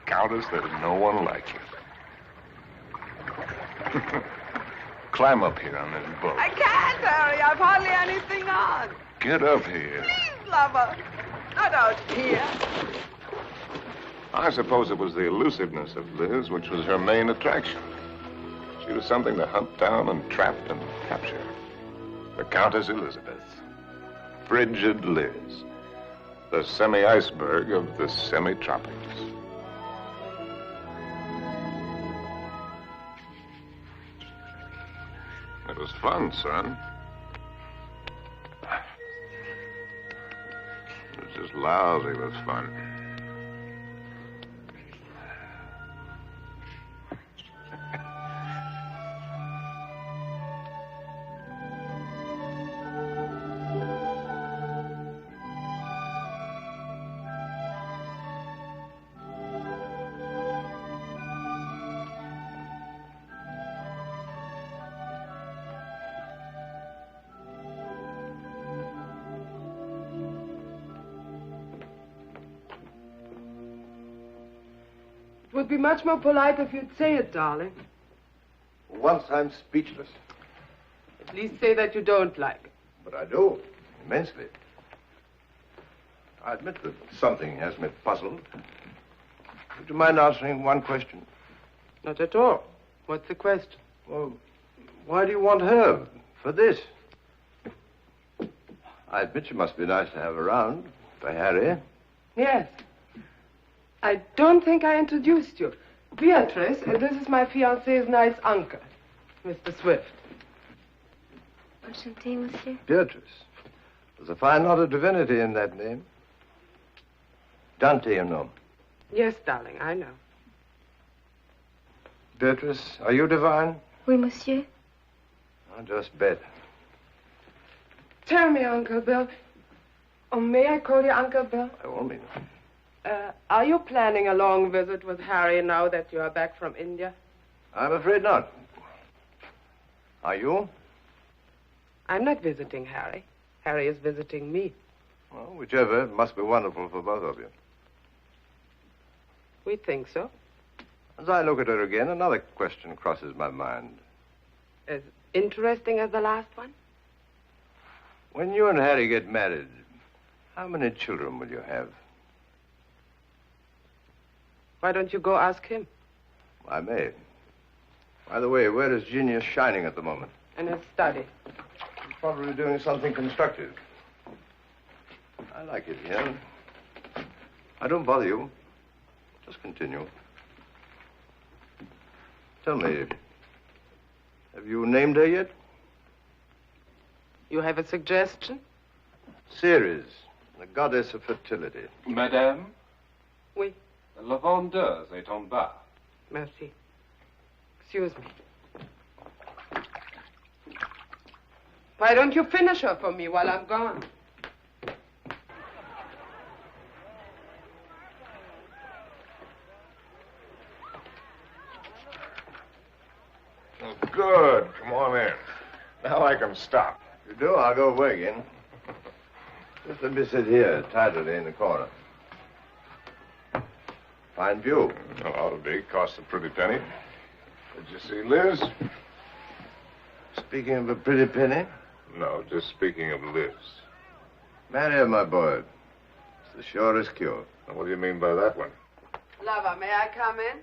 Countess, there's no one like you. Climb up here on this boat. I can't, Harry. I've hardly anything on. Get up here. Please, lover. Not out here. I suppose it was the elusiveness of Liz which was her main attraction. She was something to hunt down and trap and capture. The Countess Elizabeth. Frigid Liz. The semi-iceberg of the semi-tropics. It was fun, son. It was just lousy with fun. It would be much more polite if you'd say it, darling. Once I'm speechless. At least say that you don't like it. But I do, immensely. I admit that something has me puzzled. Would you mind answering one question? Not at all. What's the question? Well, why do you want her for this? I admit she must be nice to have around for Harry. Yes. I don't think I introduced you. Beatrice, this is my fiancé's nice uncle, Mr. Swift. Enchanté, monsieur. Beatrice. There's a fine lot of divinity in that name. Dante, you know. Yes, darling, I know. Beatrice, are you divine? Oui, monsieur. I'll just bet. Tell me, Uncle Bill. Oh, may I call you Uncle Bill? By all means. Are you planning a long visit with Harry now that you are back from India? I'm afraid not. Are you? I'm not visiting Harry. Harry is visiting me. Well, whichever, it must be wonderful for both of you. We think so. As I look at her again, another question crosses my mind. As interesting as the last one? When you and Harry get married, how many children will you have? Why don't you go ask him? I may. By the way, where is Genius shining at the moment? In his study. He's probably doing something constructive. I like it here. I don't bother you. Just continue. Tell me, have you named her yet? You have a suggestion? Ceres, the goddess of fertility. Madame? Oui. La vendeuse est en bas. Merci. Excuse me. Why don't you finish her for me while I'm gone? Oh, good. Come on in. Now I can stop. If you do, I'll go away again. Just let me sit here, tidily in the corner. Fine view. Well, ought to be. Costs a pretty penny. Did you see Liz? Speaking of a pretty penny? No, just speaking of Liz. Marry her, my boy. It's the surest cure. Now, what do you mean by that one? Lover, may I come in?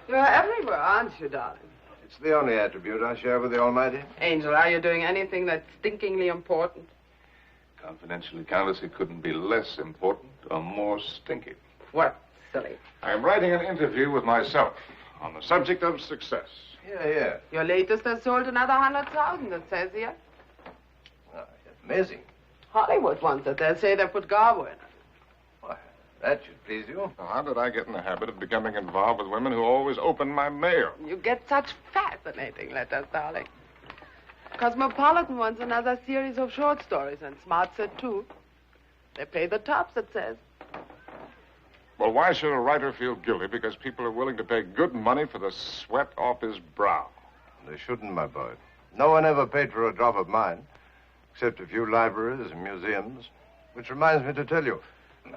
You're everywhere, aren't you, darling? It's the only attribute I share with the Almighty. Angel, are you doing anything that's stinkingly important? Confidentially, Countess, it couldn't be less important or more stinky. What, silly? I'm writing an interview with myself on the subject of success. Yeah. Your latest has sold another 100,000, it says here. Amazing. Hollywood wants it. They say they put Garbo in it. Why, that should please you. Now, how did I get in the habit of becoming involved with women who always open my mail? You get such fascinating letters, darling. Cosmopolitan wants another series of short stories, and Smart said too. They pay the tops, it says. Well, why should a writer feel guilty because people are willing to pay good money for the sweat off his brow? They shouldn't, my boy. No one ever paid for a drop of mine, except a few libraries and museums. Which reminds me to tell you,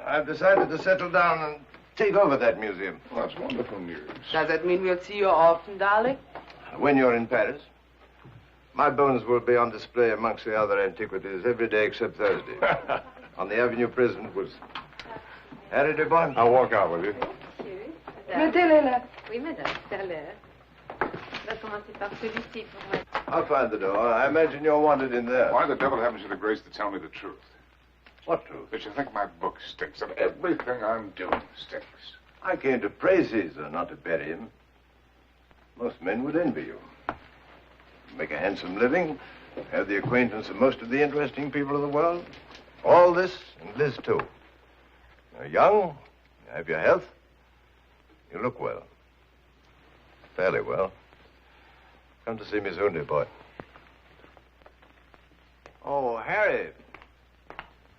I've decided to settle down and take over that museum. Well, that's wonderful news. Does that mean we'll see you often, darling? When you're in Paris. My bones will be on display amongst the other antiquities every day except Thursday. On the Avenue Prison was Harry DeBon. I'll walk out with you. Mettez-les là. Oui, madame, tout à l'heure. Je vais commencer par celui-ci pour moi. I'll find the door. I imagine you're wanted in there. Why the devil haven't you the grace to tell me the truth? What truth? That you think my book stinks, and everything I'm doing stinks. I came to praise Caesar, not to bury him. Most men would envy you. Make a handsome living, have the acquaintance of most of the interesting people of the world. All this, and Liz too. You're young, you have your health, you look well. Fairly well. Come to see me soon, dear boy. Oh, Harry.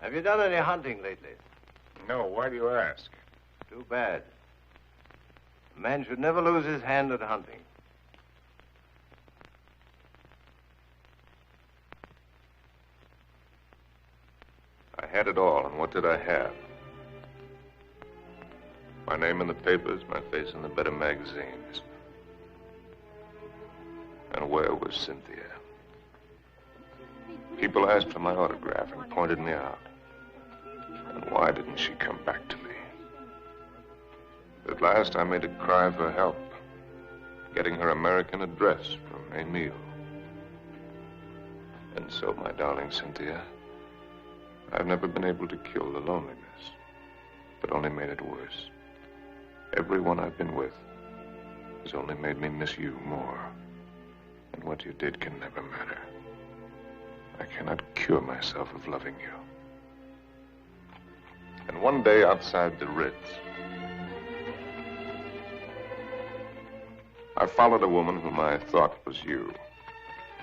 Have you done any hunting lately? No, why do you ask? Too bad. A man should never lose his hand at hunting. I had it all, and what did I have? My name in the papers, my face in the better magazines. And where was Cynthia? People asked for my autograph and pointed me out. And why didn't she come back to me? At last, I made a cry for help, getting her American address from Emile. And so, my darling Cynthia, I've never been able to kill the loneliness, but only made it worse. Everyone I've been with has only made me miss you more. And what you did can never matter. I cannot cure myself of loving you. And one day outside the Ritz, I followed a woman whom I thought was you.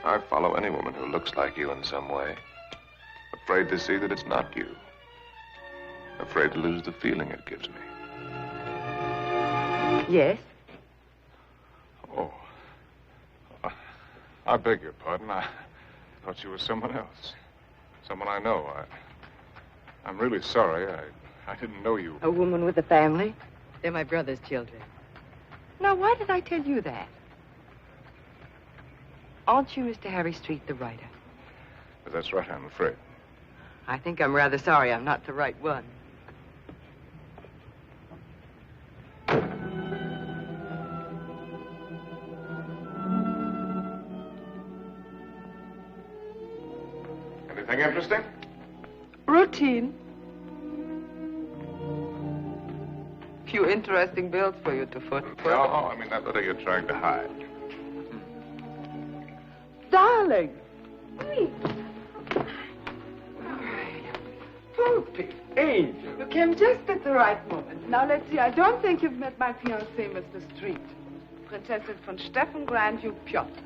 I follow any woman who looks like you in some way. Afraid to see that it's not you. Afraid to lose the feeling it gives me. Yes? Oh. I beg your pardon. I thought you were someone else. Someone I know. I'm really sorry. I didn't know you. A woman with a family? They're my brother's children. Now, why did I tell you that? Aren't you Mr. Harry Street, the writer? That's right, I'm afraid. I think I'm rather sorry I'm not the right one. Anything interesting? Routine. Few interesting bills for you to foot. No, I mean that letter you're trying to hide. Darling. Poopy angel. You came just at the right moment. Now, let's see. I don't think you've met my fiancé, Mr. Street. Princessin von Steffen Grandview Piotr.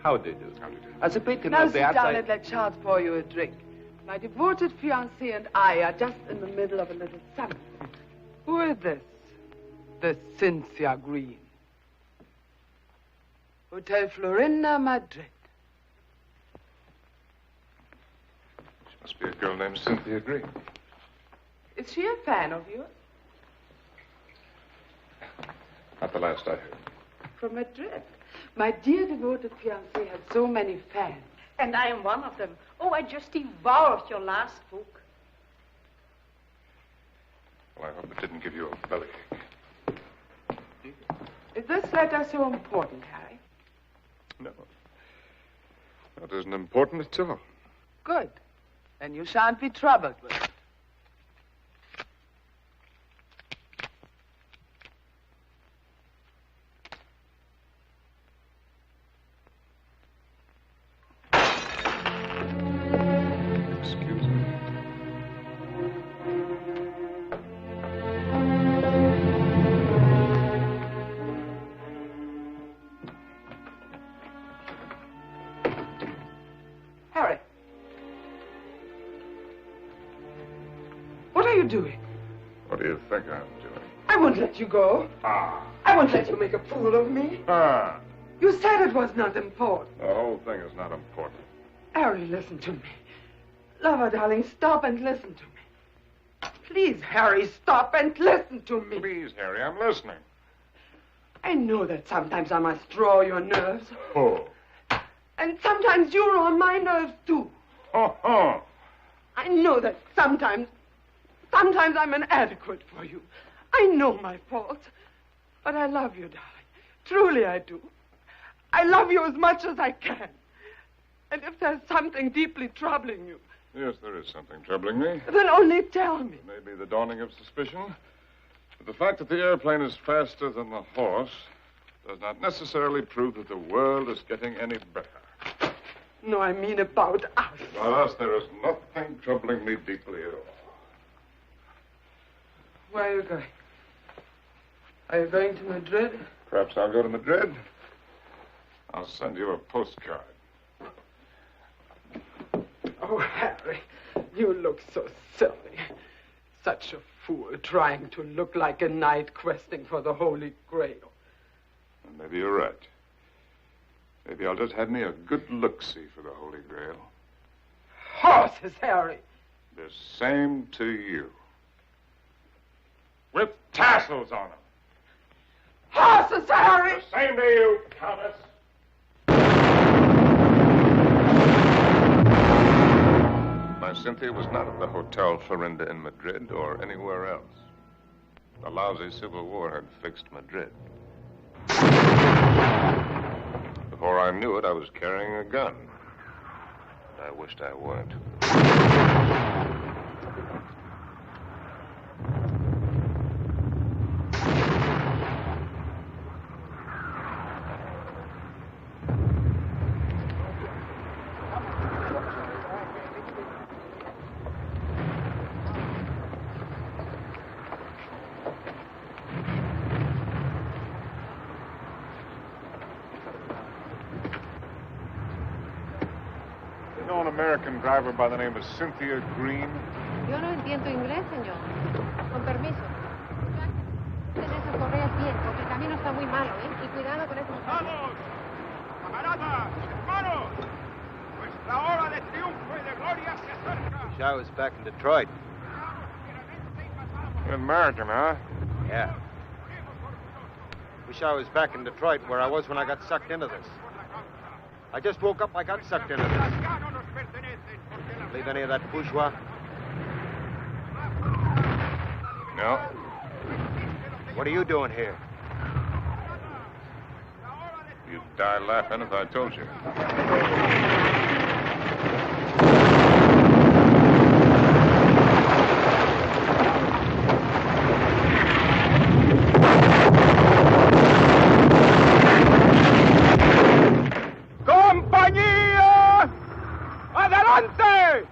How do you do? As a patron Now of the sit down outside... and let Charles pour you a drink. My devoted fiancé and I are just in the middle of a little summit. Who is this? The Cynthia Green. Hotel Florinda, Madrid. She must be a girl named Cynthia Green. Is she a fan of yours? Not the last I heard. From Madrid. My dear devoted fiancé has so many fans. And I am one of them. Oh, I just devoured your last book. Well, I hope it didn't give you a bellyache. Is this letter so important, Harry? No. That isn't important at all. Good. Then you shan't be troubled with it. Doing? What do you think I'm doing? I won't let you go. I won't let you make a fool of me. You said it was not important. The whole thing is not important. Harry, listen to me. Lover, darling, stop and listen to me. Please, Harry, stop and listen to me. Please, Harry, I'm listening. I know that sometimes I must draw your nerves. Oh. And sometimes you're on my nerves, too. Oh. I know that sometimes Sometimes I'm inadequate for you. I know my faults. But I love you, darling. Truly I do. I love you as much as I can. And if there's something deeply troubling you... Yes, there is something troubling me. Then only tell me. Maybe the dawning of suspicion. But the fact that the airplane is faster than the horse does not necessarily prove that the world is getting any better. No, I mean about us. About us, there is nothing troubling me deeply at all. Where are you going? Are you going to Madrid? Perhaps I'll go to Madrid. I'll send you a postcard. Oh, Harry, you look so silly. Such a fool trying to look like a knight questing for the Holy Grail. Well, maybe you're right. Maybe I'll just have me a good look-see for the Holy Grail. Horses, Harry. The same to you. With tassels on them. Horses, Harry! The same to you, Countess. My Cynthia was not at the Hotel Florinda in Madrid or anywhere else. The lousy Civil War had fixed Madrid. Before I knew it, I was carrying a gun. I wished I weren't. An American driver by the name of Cynthia Green. Yo no entiendo inglés, señor. Con permiso. Ten esas correas bien, porque el camino está muy malo, ¿eh? Y cuidado con esos... ¡Vamos! ¡Camaradas! ¡Hermanos! Nuestra hora de triunfo y de gloria se acerca. Wish I was back in Detroit. You're American, huh? Yeah. Wish I was back in Detroit where I was when I got sucked into this. I just woke up, I got sucked into this. Believe any of that bourgeois? No. What are you doing here? You'd die laughing if I told you. ¡Compañía! ¡Adelante!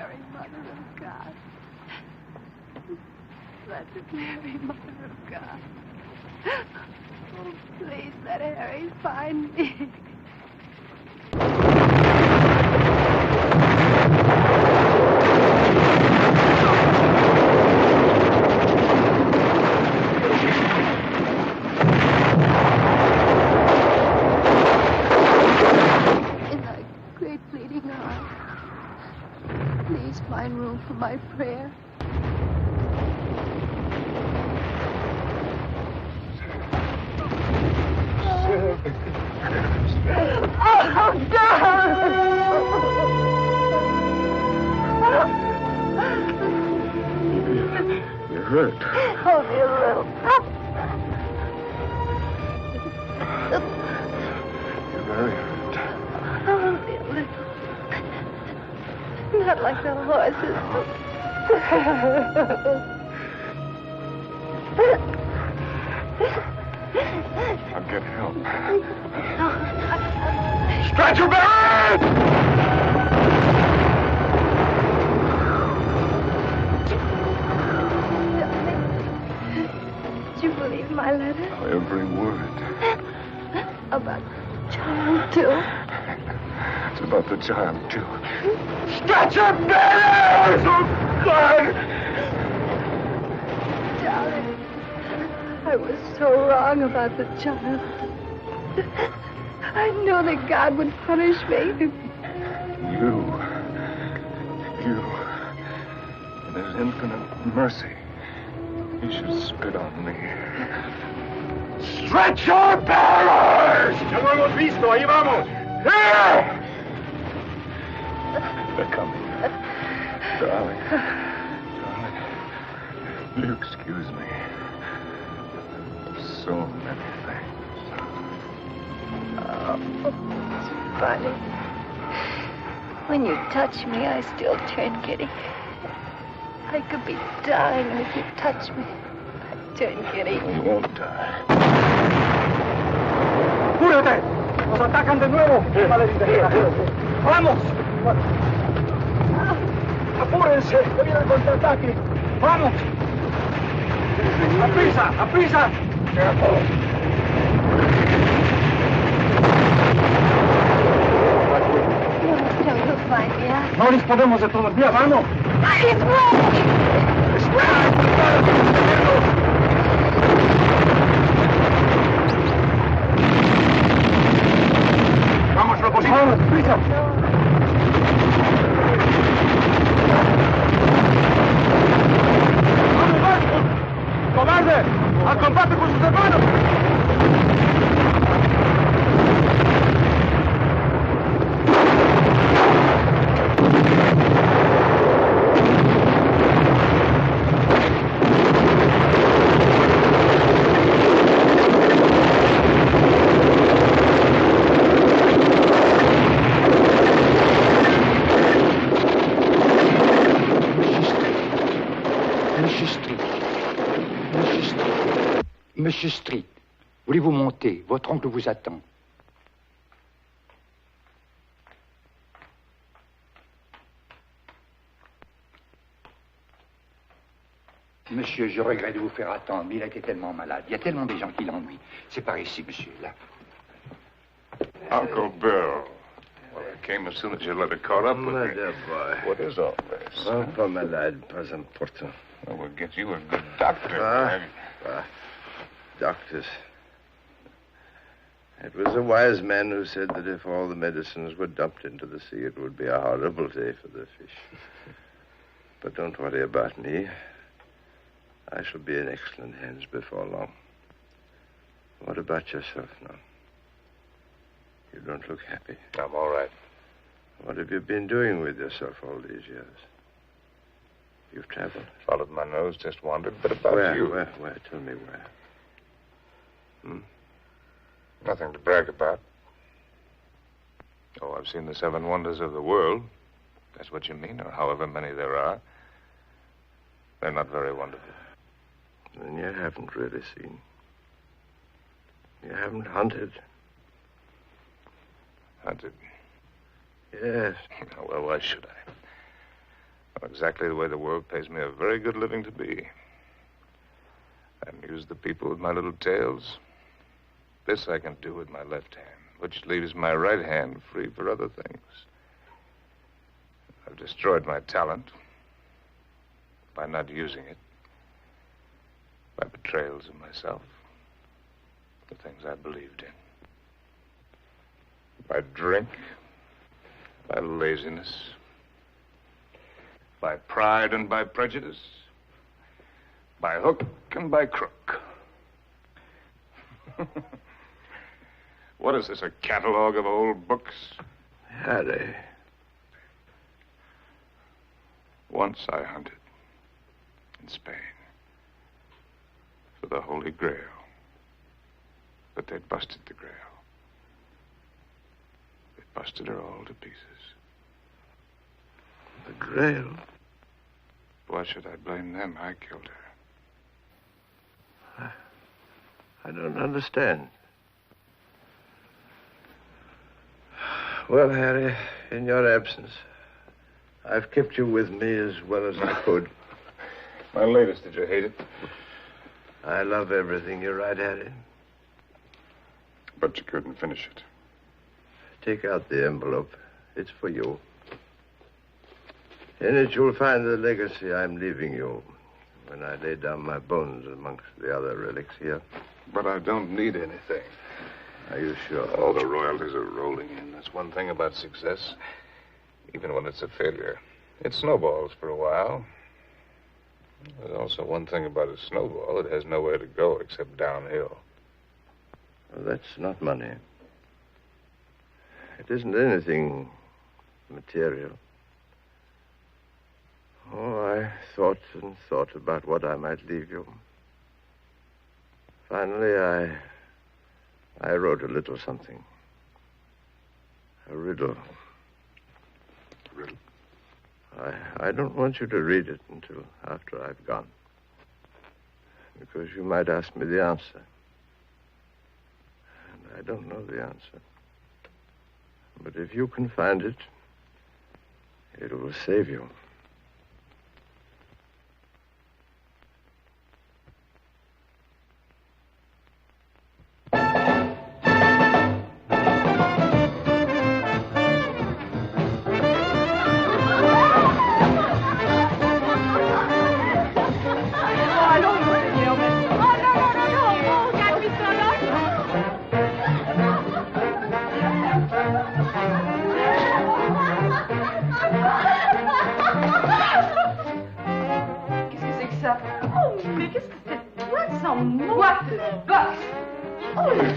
Mary, Mother of God. Blessed Mary, Mother of God. Oh, please let Harry find me. Find room for my prayer. Oh, God! You're hurt. Only a little. like the horses. I'll get help. Stretcher bearers! Did you believe my letter? Every word. About the child, too? It's about the child, too. Stretcher bearers! Oh, God! Darling, I was so wrong about the child. I knew that God would punish me. You. In his infinite mercy, he should spit on me. Stretcher bearers! Ya lo hemos visto, ahí vamos. Here! They're coming. Darling. Will you excuse me? So many things. Oh, it's funny. When you touch me, I still turn giddy. I could be dying, and if you touch me, I turn giddy. You won't die. ¡Apúrate! ¡Nos atacan de nuevo! ¡Vamos! ¡Apúrense! ¡Que viene el contraataque! ¡Vamos! ¡Aprisa! ¡Aprisa! No disponemos de todavía, vamos. Vamos, lo posible. Vamos, prisa. ¡Vamos, vamos! ¡Cobarde! ¡Al combate con sus hermanos! Monsieur Street, voulez-vous monter? Votre oncle vous attend. Monsieur, je regrette de vous faire attendre, mais il a été tellement malade. Il y a tellement de gens qui l'ennuient. C'est par ici, monsieur, là. Uncle Bill. Well, I came as soon as your letter caught up with me. Dear boy. What is all this? Oh, pas malade, pas important. Well, we'll get you a good doctor. Doctors. It was a wise man who said that if all the medicines were dumped into the sea, it would be a horrible day for the fish. But don't worry about me. I shall be in excellent hands before long. What about yourself now? You don't look happy. I'm all right. What have you been doing with yourself all these years? You've traveled? Followed my nose, just wandered. But about you... Where? Tell me where. Nothing to brag about. Oh, I've seen the 7 wonders of the world. That's what you mean, or however many there are. They're not very wonderful. Then you haven't really seen. You haven't hunted. Hunted? Yes. Well, why should I? Well, exactly the way the world pays me a very good living to be. I amuse the people with my little tales. This I can do with my left hand, which leaves my right hand free for other things. I've destroyed my talent by not using it, by betrayals of myself, the things I believed in, by drink, by laziness, by pride and by prejudice, by hook and by crook. What is this, a catalog of old books? Harry. Once I hunted in Spain for the Holy Grail, but they busted the Grail. They busted her all to pieces. The Grail? Why should I blame them? I killed her. I don't understand. Well, Harry, in your absence, I've kept you with me as well as I could. My latest, did you hate it? I love everything you write, Harry. But you couldn't finish it. Take out the envelope. It's for you. In it, you'll find the legacy I'm leaving you when I lay down my bones amongst the other relics here. But I don't need anything. Are you sure? All the royalties are rolling in. That's one thing about success. Even when it's a failure, it snowballs for a while. There's also one thing about a snowball. It has nowhere to go except downhill. Well, that's not money. It isn't anything material. Oh, I thought and thought about what I might leave you. Finally, I wrote a little something. A riddle. A riddle? I don't want you to read it until after I've gone. Because you might ask me the answer. And I don't know the answer. But if you can find it, it will save you.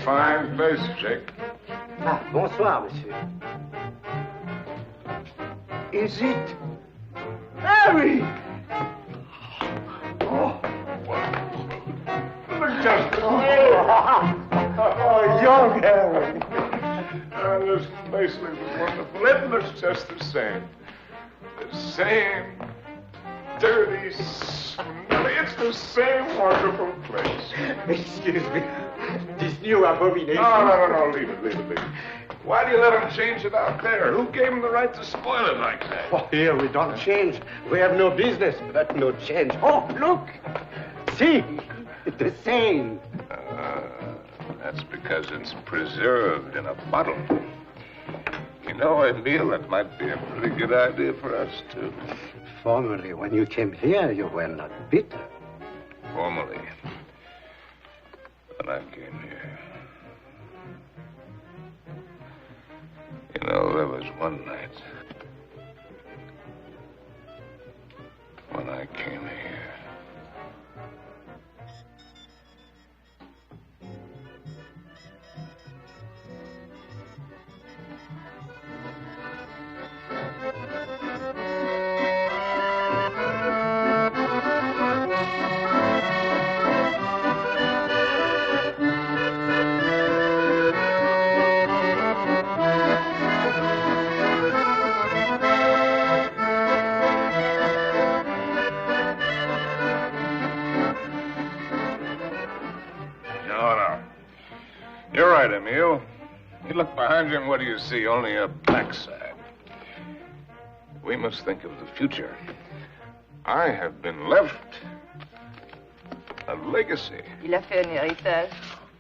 Fine face, Jake. Ah, bonsoir, monsieur. Is it Harry? Oh. Just young Harry. This place looks wonderful. It looks just the same. The same dirty, smelly. It's the same wonderful place. Excuse me. This new abomination. No. Leave it. Why do you let them change it out there? Who gave them the right to spoil it like that? Oh, here we don't change. We have no business, but no change. Oh, look. See, it's the same. That's because it's preserved in a bottle. You know, Emile, that might be a pretty good idea for us, too. Formerly, when you came here, you were not bitter. Formerly. When I came here. You know, there was one night when I came here. You're right, Emile. You look behind you and what do you see? Only a backside. We must think of the future. I have been left a legacy. Il a fait un héritage.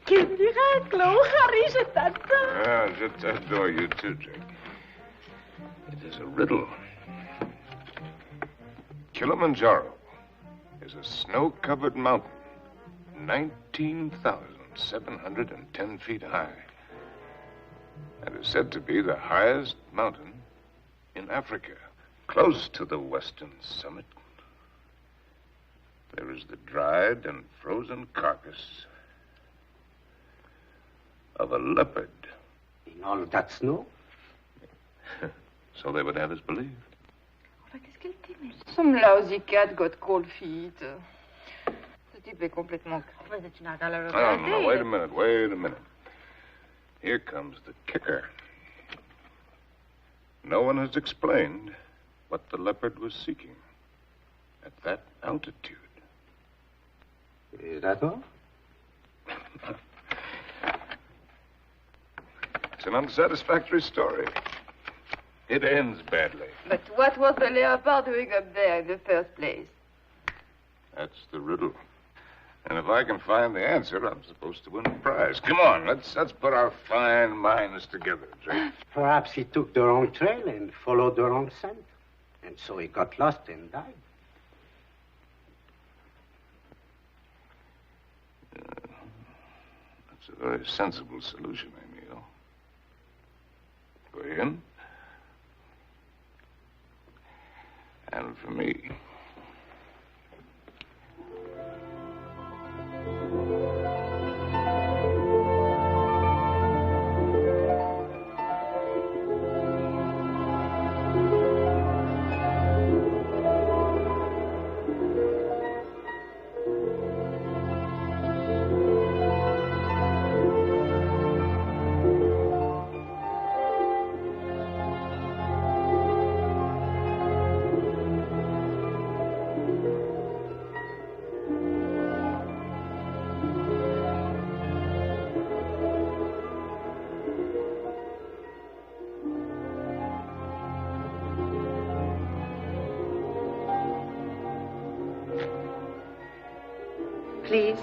Quel miracle! Oh, Harry, je t'adore. Ah, je t'adore you too, Jake. It is a riddle. Kilimanjaro is a snow-covered mountain, 19,710 feet high, and is said to be the highest mountain in Africa. Close to the western summit, there is the dried and frozen carcass of a leopard. In all that snow? So they would have us believe. Qu'est-ce qu'elle t'aimait? Some lousy cat got cold feet. Ce type est complètement... No, wait a minute. Here comes the kicker. No one has explained what the leopard was seeking at that altitude. Is that all? It's an unsatisfactory story. It ends badly. But what was the leopard doing up there in the first place? That's the riddle. And if I can find the answer, I'm supposed to win a prize. Come on, let's put our fine minds together, Drake. Perhaps he took the wrong trail and followed the wrong scent. And so he got lost and died. That's a very sensible solution, Emil. For him. And for me. Please.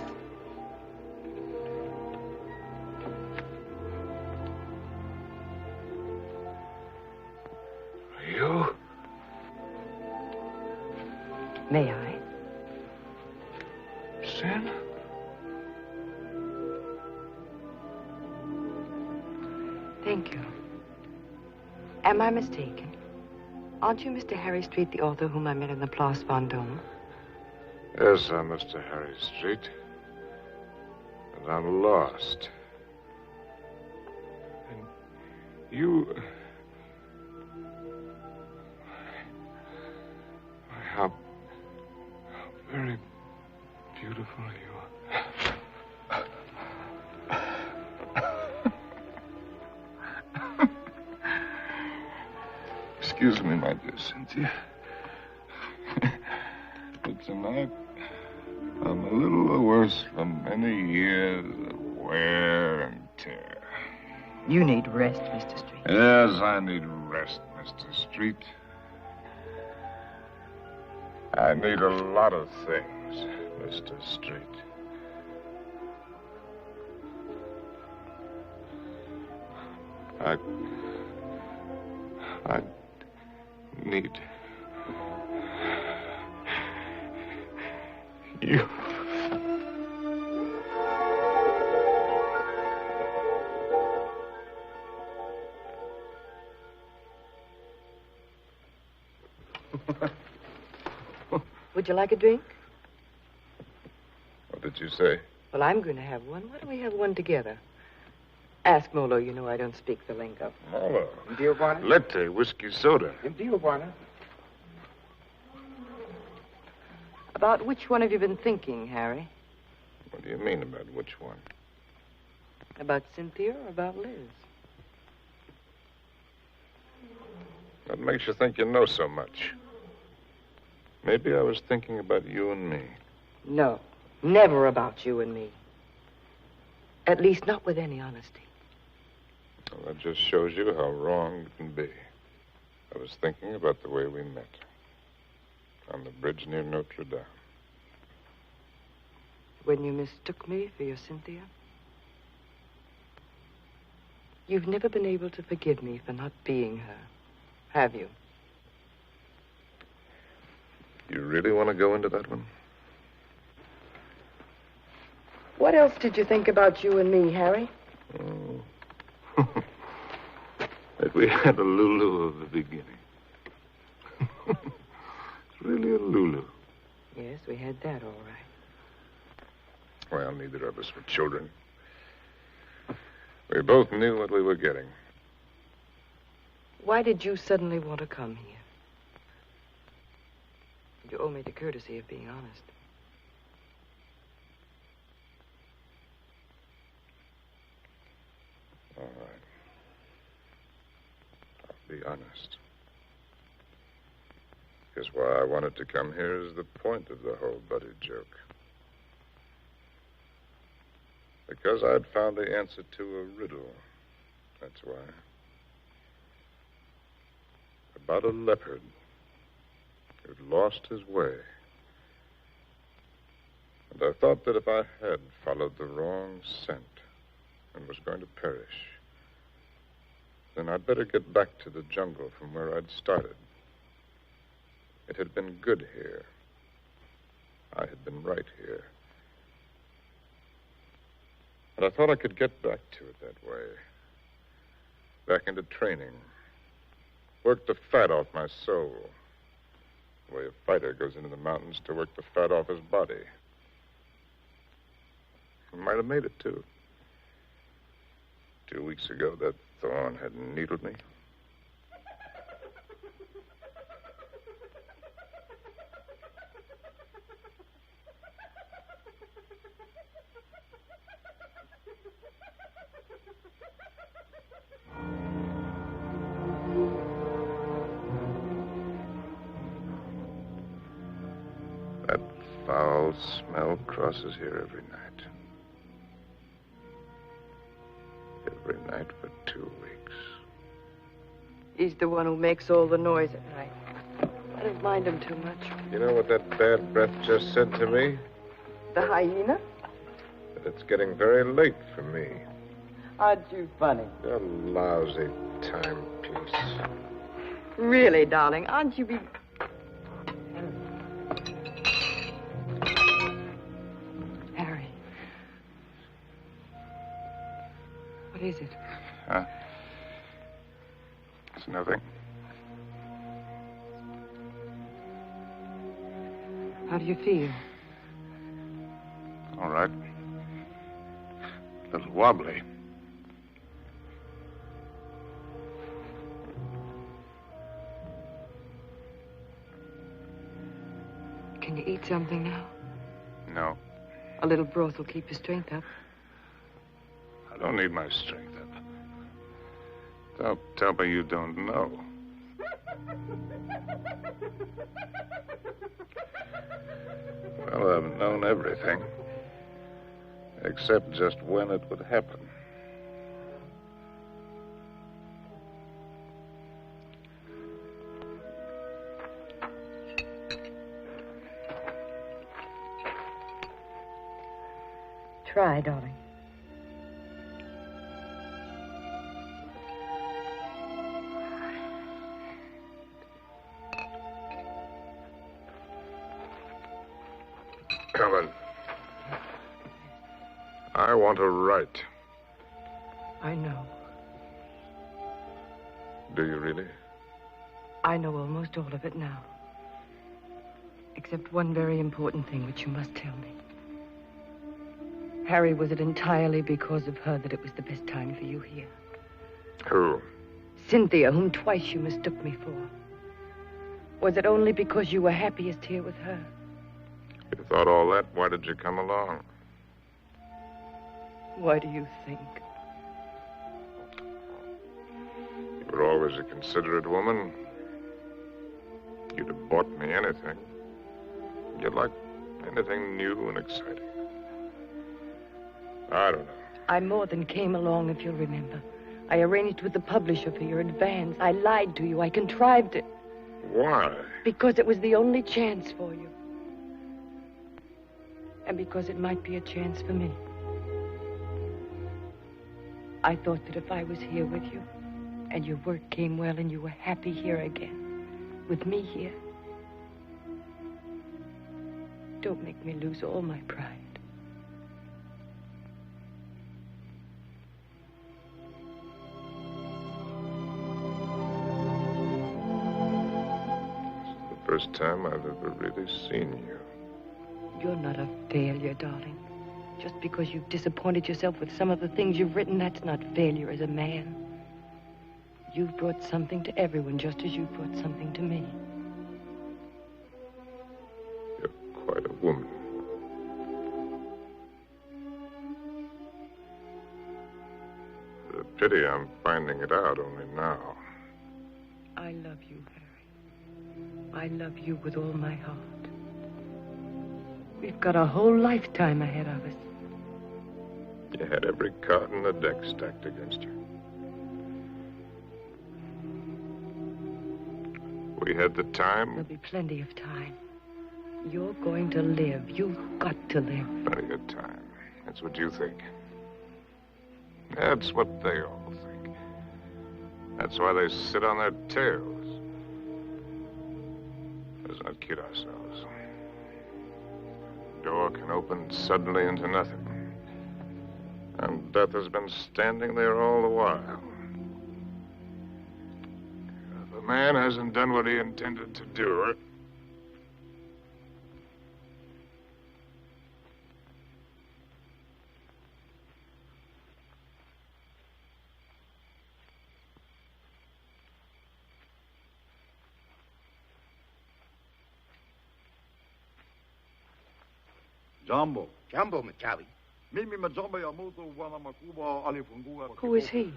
You? May I? Sin? Thank you. Am I mistaken? Aren't you Mr. Harry Street, the author whom I met in the Place Vendôme? Yes, I'm Mr. Harry Street. And I'm lost. And you... How very beautiful you are. Excuse me, my dear Cynthia. But tonight, I'm a little worse from many years of wear and tear. You need rest, Mr. Street. Yes, I need rest, Mr. Street. I need a lot of things, Mr. Street. I need you. Would you like a drink? What did you say? Well, I'm going to have one. Why don't we have one together? Ask Molo. You know I don't speak the lingo. Molo. Dio Buona? Latte, whiskey soda. Dio Buona? About which one have you been thinking, Harry? What do you mean about which one? About Cynthia or about Liz? What makes you think you know so much? Maybe I was thinking about you and me. No, never about you and me. At least not with any honesty. Well, that just shows you how wrong you can be. I was thinking about the way we met. On the bridge near Notre Dame. When you mistook me for your Cynthia? You've never been able to forgive me for not being her, have you? You really want to go into that one? What else did you think about you and me, Harry? Oh. That we had a Lulu of the beginning. It's really a Lulu. Yes, we had that, all right. Well, neither of us were children. We both knew what we were getting. Why did you suddenly want to come here? You owe me the courtesy of being honest. All right. I'll be honest. Just why I wanted to come here is the point of the whole buddy joke. Because I'd found the answer to a riddle. That's why. About a leopard who'd lost his way. And I thought that if I had followed the wrong scent and was going to perish, then I'd better get back to the jungle from where I'd started. It had been good here. I had been right here. And I thought I could get back to it that way. Back into training. Work the fat off my soul. The way a fighter goes into the mountains to work the fat off his body. I might have made it, too. 2 weeks ago, that thorn had needled me. That foul smell crosses here every night. Every night for 2 weeks. He's the one who makes all the noise at night. I don't mind him too much. You know what that bad breath just said to me? The hyena? That it's getting very late for me. Aren't you funny? A lousy timepiece. Really, darling, aren't you Harry. What is it? Huh? It's nothing. How do you feel? All right. A little wobbly. Can you eat something now? No. A little broth will keep your strength up. I don't need my strength up. Don't tell me you don't know. Well, I've known everything. Except just when it would happen. Try, darling. Helen, I want to write. I know. Do you really? I know almost all of it now. Except one very important thing which you must tell me. Harry, was it entirely because of her that it was the best time for you here? Who? Cynthia, whom twice you mistook me for. Was it only because you were happiest here with her? You thought all that? Why did you come along? Why do you think? You were always a considerate woman. You'd have bought me anything. You liked anything new and exciting. I don't know. I more than came along, if you'll remember. I arranged with the publisher for your advance. I lied to you. I contrived it. Why? Because it was the only chance for you. And because it might be a chance for me. I thought that if I was here with you, and your work came well, and you were happy here again, with me here, don't make me lose all my pride. First time I've ever really seen you. You're not a failure, darling. Just because you've disappointed yourself with some of the things you've written, that's not failure as a man. You've brought something to everyone just as you've brought something to me. You're quite a woman. It's a pity I'm finding it out only now. I love you, Harry. I love you with all my heart. We've got a whole lifetime ahead of us. You had every card in the deck stacked against you. We had the time. There'll be plenty of time. You're going to live. You've got to live. Plenty of time. That's what you think. That's what they all think. That's why they sit on their tails. Let's not kid ourselves. The door can open suddenly into nothing. And death has been standing there all the while. If a man hasn't done what he intended to do, Jumbo. Jumbo, Machawi. Who is he?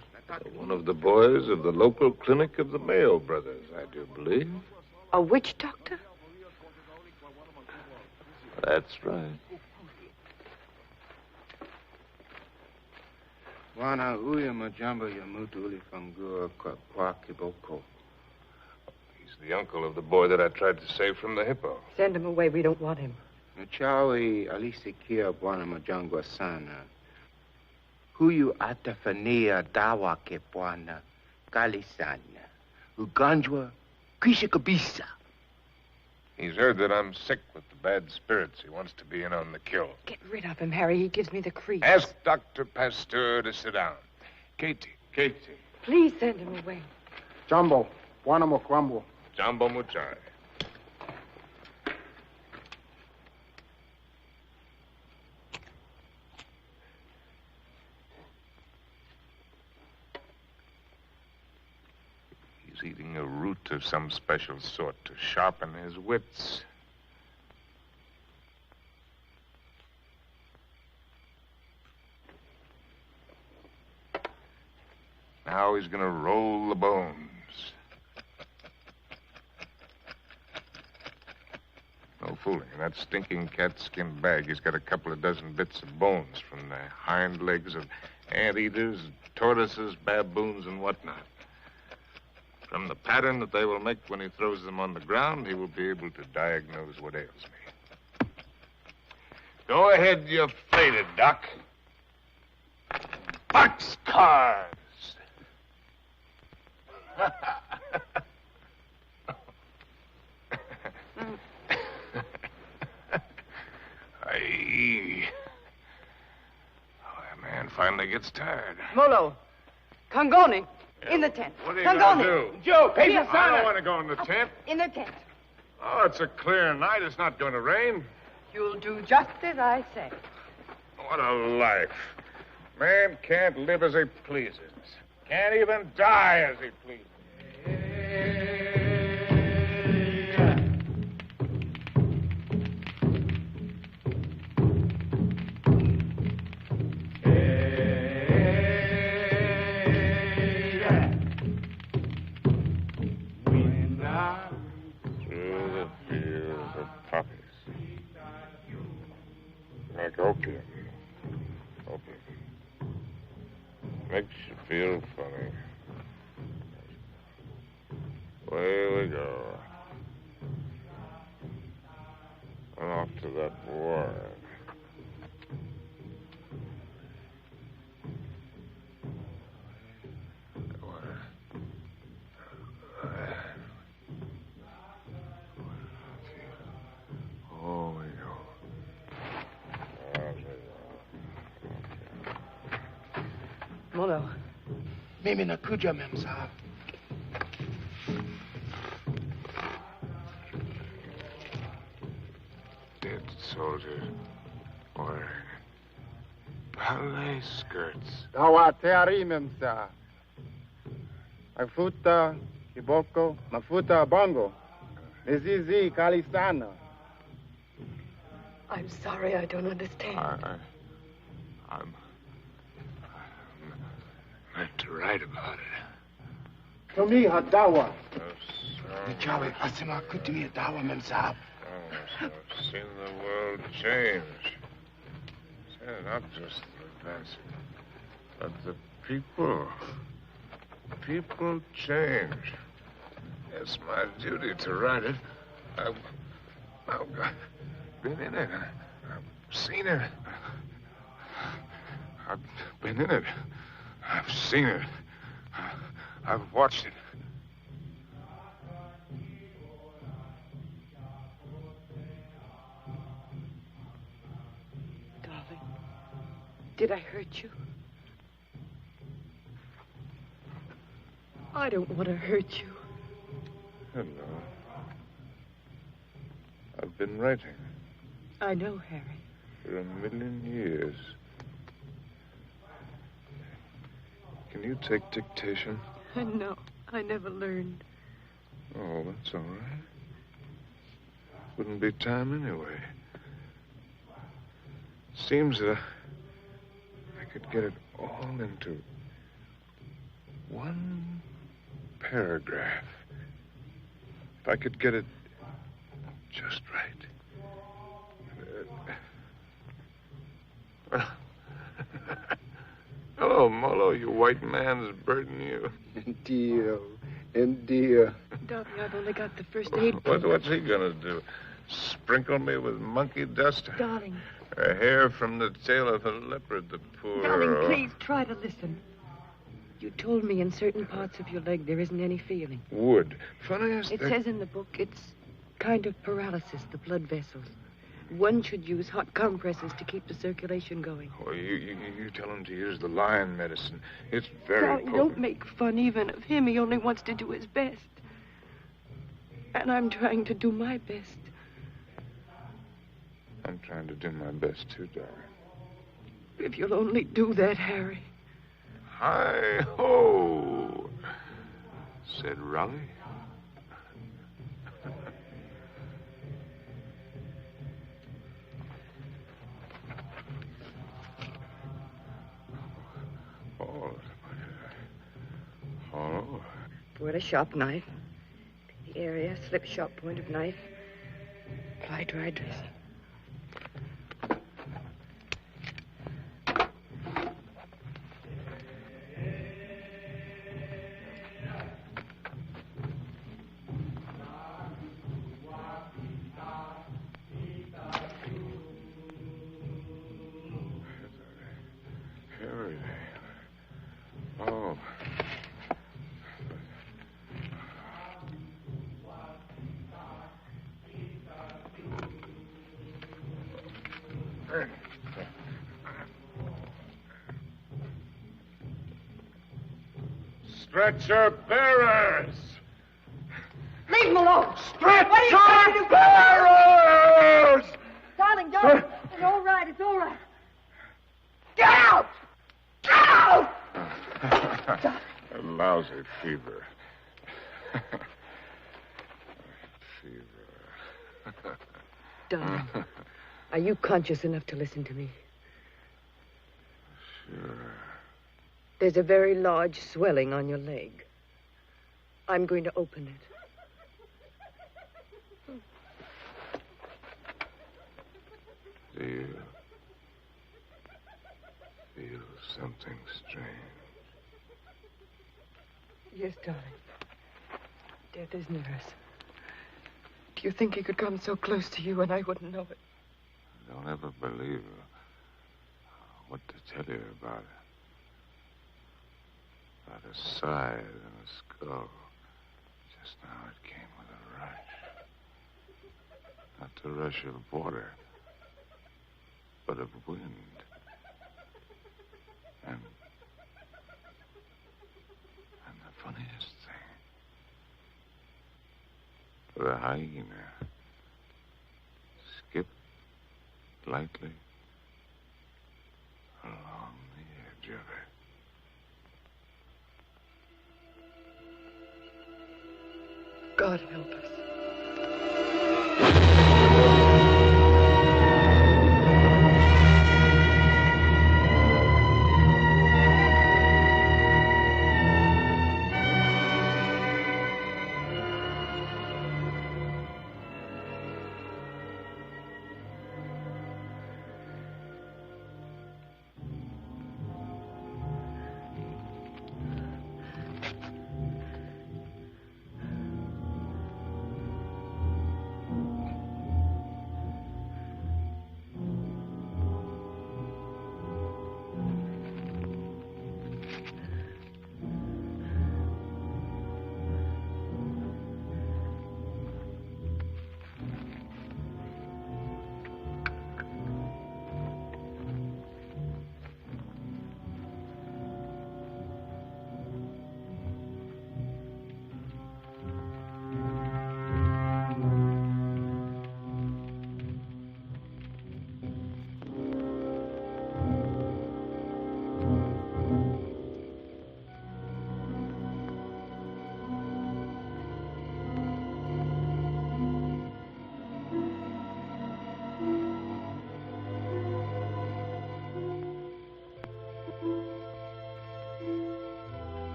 one of the boys of the local clinic of the Mayo brothers, I do believe. A witch doctor? That's right. Wana uya majamba ya mutuli fangua kwa kiboko. He's the uncle of the boy that I tried to save from the hippo. Send him away. We don't want him. Machawi alisikia bwana majangwa sana. Huyu atafania dawa ke bwana kali sana. Ugonjwa kisha kabisa. He's heard that I'm sick with the bad spirits. He wants to be in on the kill. Get rid of him, Harry. He gives me the creeps. Ask Dr. Pasteur to sit down. Katie. Please send him away. Jumbo, Bwana Mokwambo. Jumbo Muchai. He's eating a root of some special sort to sharpen his wits. Now he's going to roll the bones. No fooling. In that stinking catskin bag, he's got a couple of dozen bits of bones from the hind legs of anteaters, tortoises, baboons, and whatnot. From the pattern that they will make when he throws them on the ground, he will be able to diagnose what ails me. Go ahead, you faded, Doc. Boxcars! Aye. Oh, that man finally gets tired. Molo, Congoni, in the tent. What are you going to do? Joe, I don't want to go in the tent. In the tent. Oh, it's a clear night. It's not going to rain. You'll do just as I say. What a life. Man can't live as he pleases. Can't even die as he pleases. Through the fields of poppies. Like opium. Makes you feel funny. Away we go. And off to that war. Oh, we go. Molo. Mimi nakuja, Mem Sahib. Dead soldiers wearing ballet skirts. Dawa teari memsa. Mafuta kiboko, mafuta bongo. Mizizi kalisana. I'm sorry, I don't understand. I'm meant to write about it. To me, Hadawa. Those Nichawe, asema kutumia dawa, memsahab. I've seen the world change. Not just the events, but the people. People change. It's my duty to write it. I've been in it. I've seen it. I've been in it. I've seen it. I've watched it. Darling, did I hurt you? I don't want to hurt you. Hello. I've been writing. I know, Harry. For 1,000,000 years. Can you take dictation? No, I never learned. Oh, that's all right. Wouldn't be time anyway. Seems that I could get it all into one paragraph. If I could get it just right. Hello, Molo, you white man's burden, you. Indio. Darling, I've only got the first aid. What's he gonna do? Sprinkle me with monkey dust? Darling. A hair from the tail of a leopard, the poor... Darling, please try to listen. You told me in certain parts of your leg there isn't any feeling. Wood. Funniest It thing... says in the book it's kind of paralysis, the blood vessels. One should use hot compresses to keep the circulation going. Oh, you tell him to use the lion medicine. It's very Darling, potent. don't make fun even of him. He only wants to do his best. And I'm trying to do my best. I'm trying to do my best, too, darling. If you'll only do that, Harry. Hi-ho, said Raleigh. Oh. Pour a sharp knife. The area, slip sharp point of knife. Apply dry dressing. Oh. Stretcher bearers! Leave him alone! Stretcher bearers! Darling, don't. It's all right. It's all right. Get out! Get out! A lousy fever. Darling, are you conscious enough to listen to me? Sure. There's a very large swelling on your leg. I'm going to open it. Do you feel something strange? Yes, darling. Death is near us. Do you think he could come so close to you and I wouldn't know it? Don't ever believe what to tell you about it. About a side and a skull. Just now it came with a rush. Not the rush of water, but of wind. And the funniest thing, the hyena skipped lightly along the edge of it. God help us.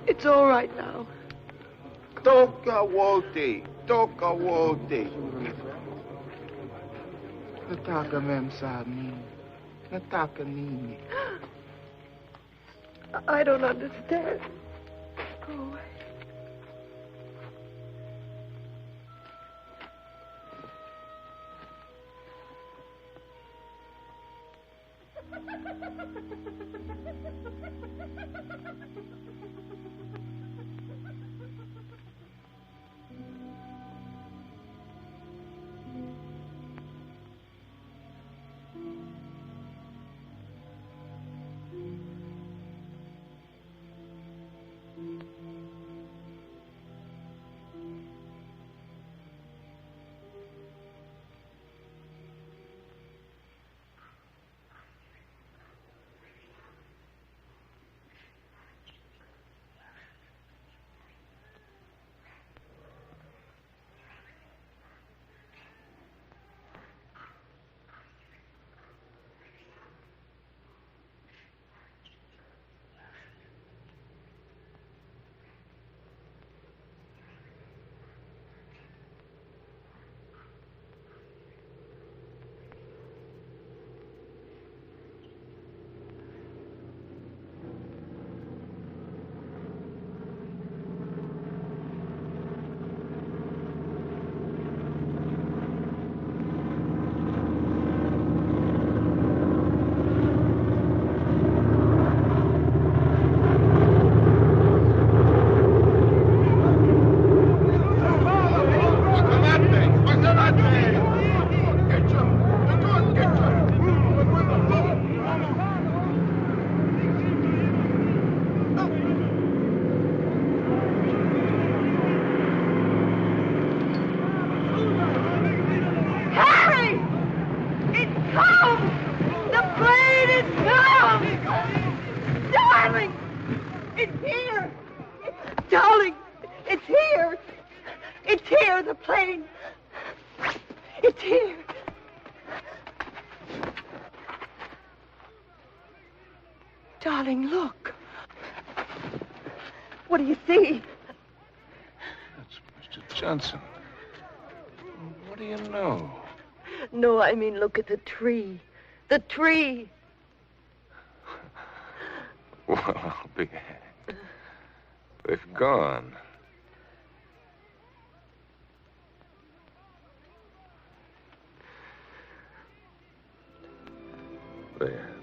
It's all right now. Toka Walti. Nataka mem sa amin. Nataka nini. I don't understand. Go away. Darling, look. What do you see? That's Mr. Johnson. What do you know? No, I mean, look at the tree. The tree. Well, I'll be hanged. They've gone. There.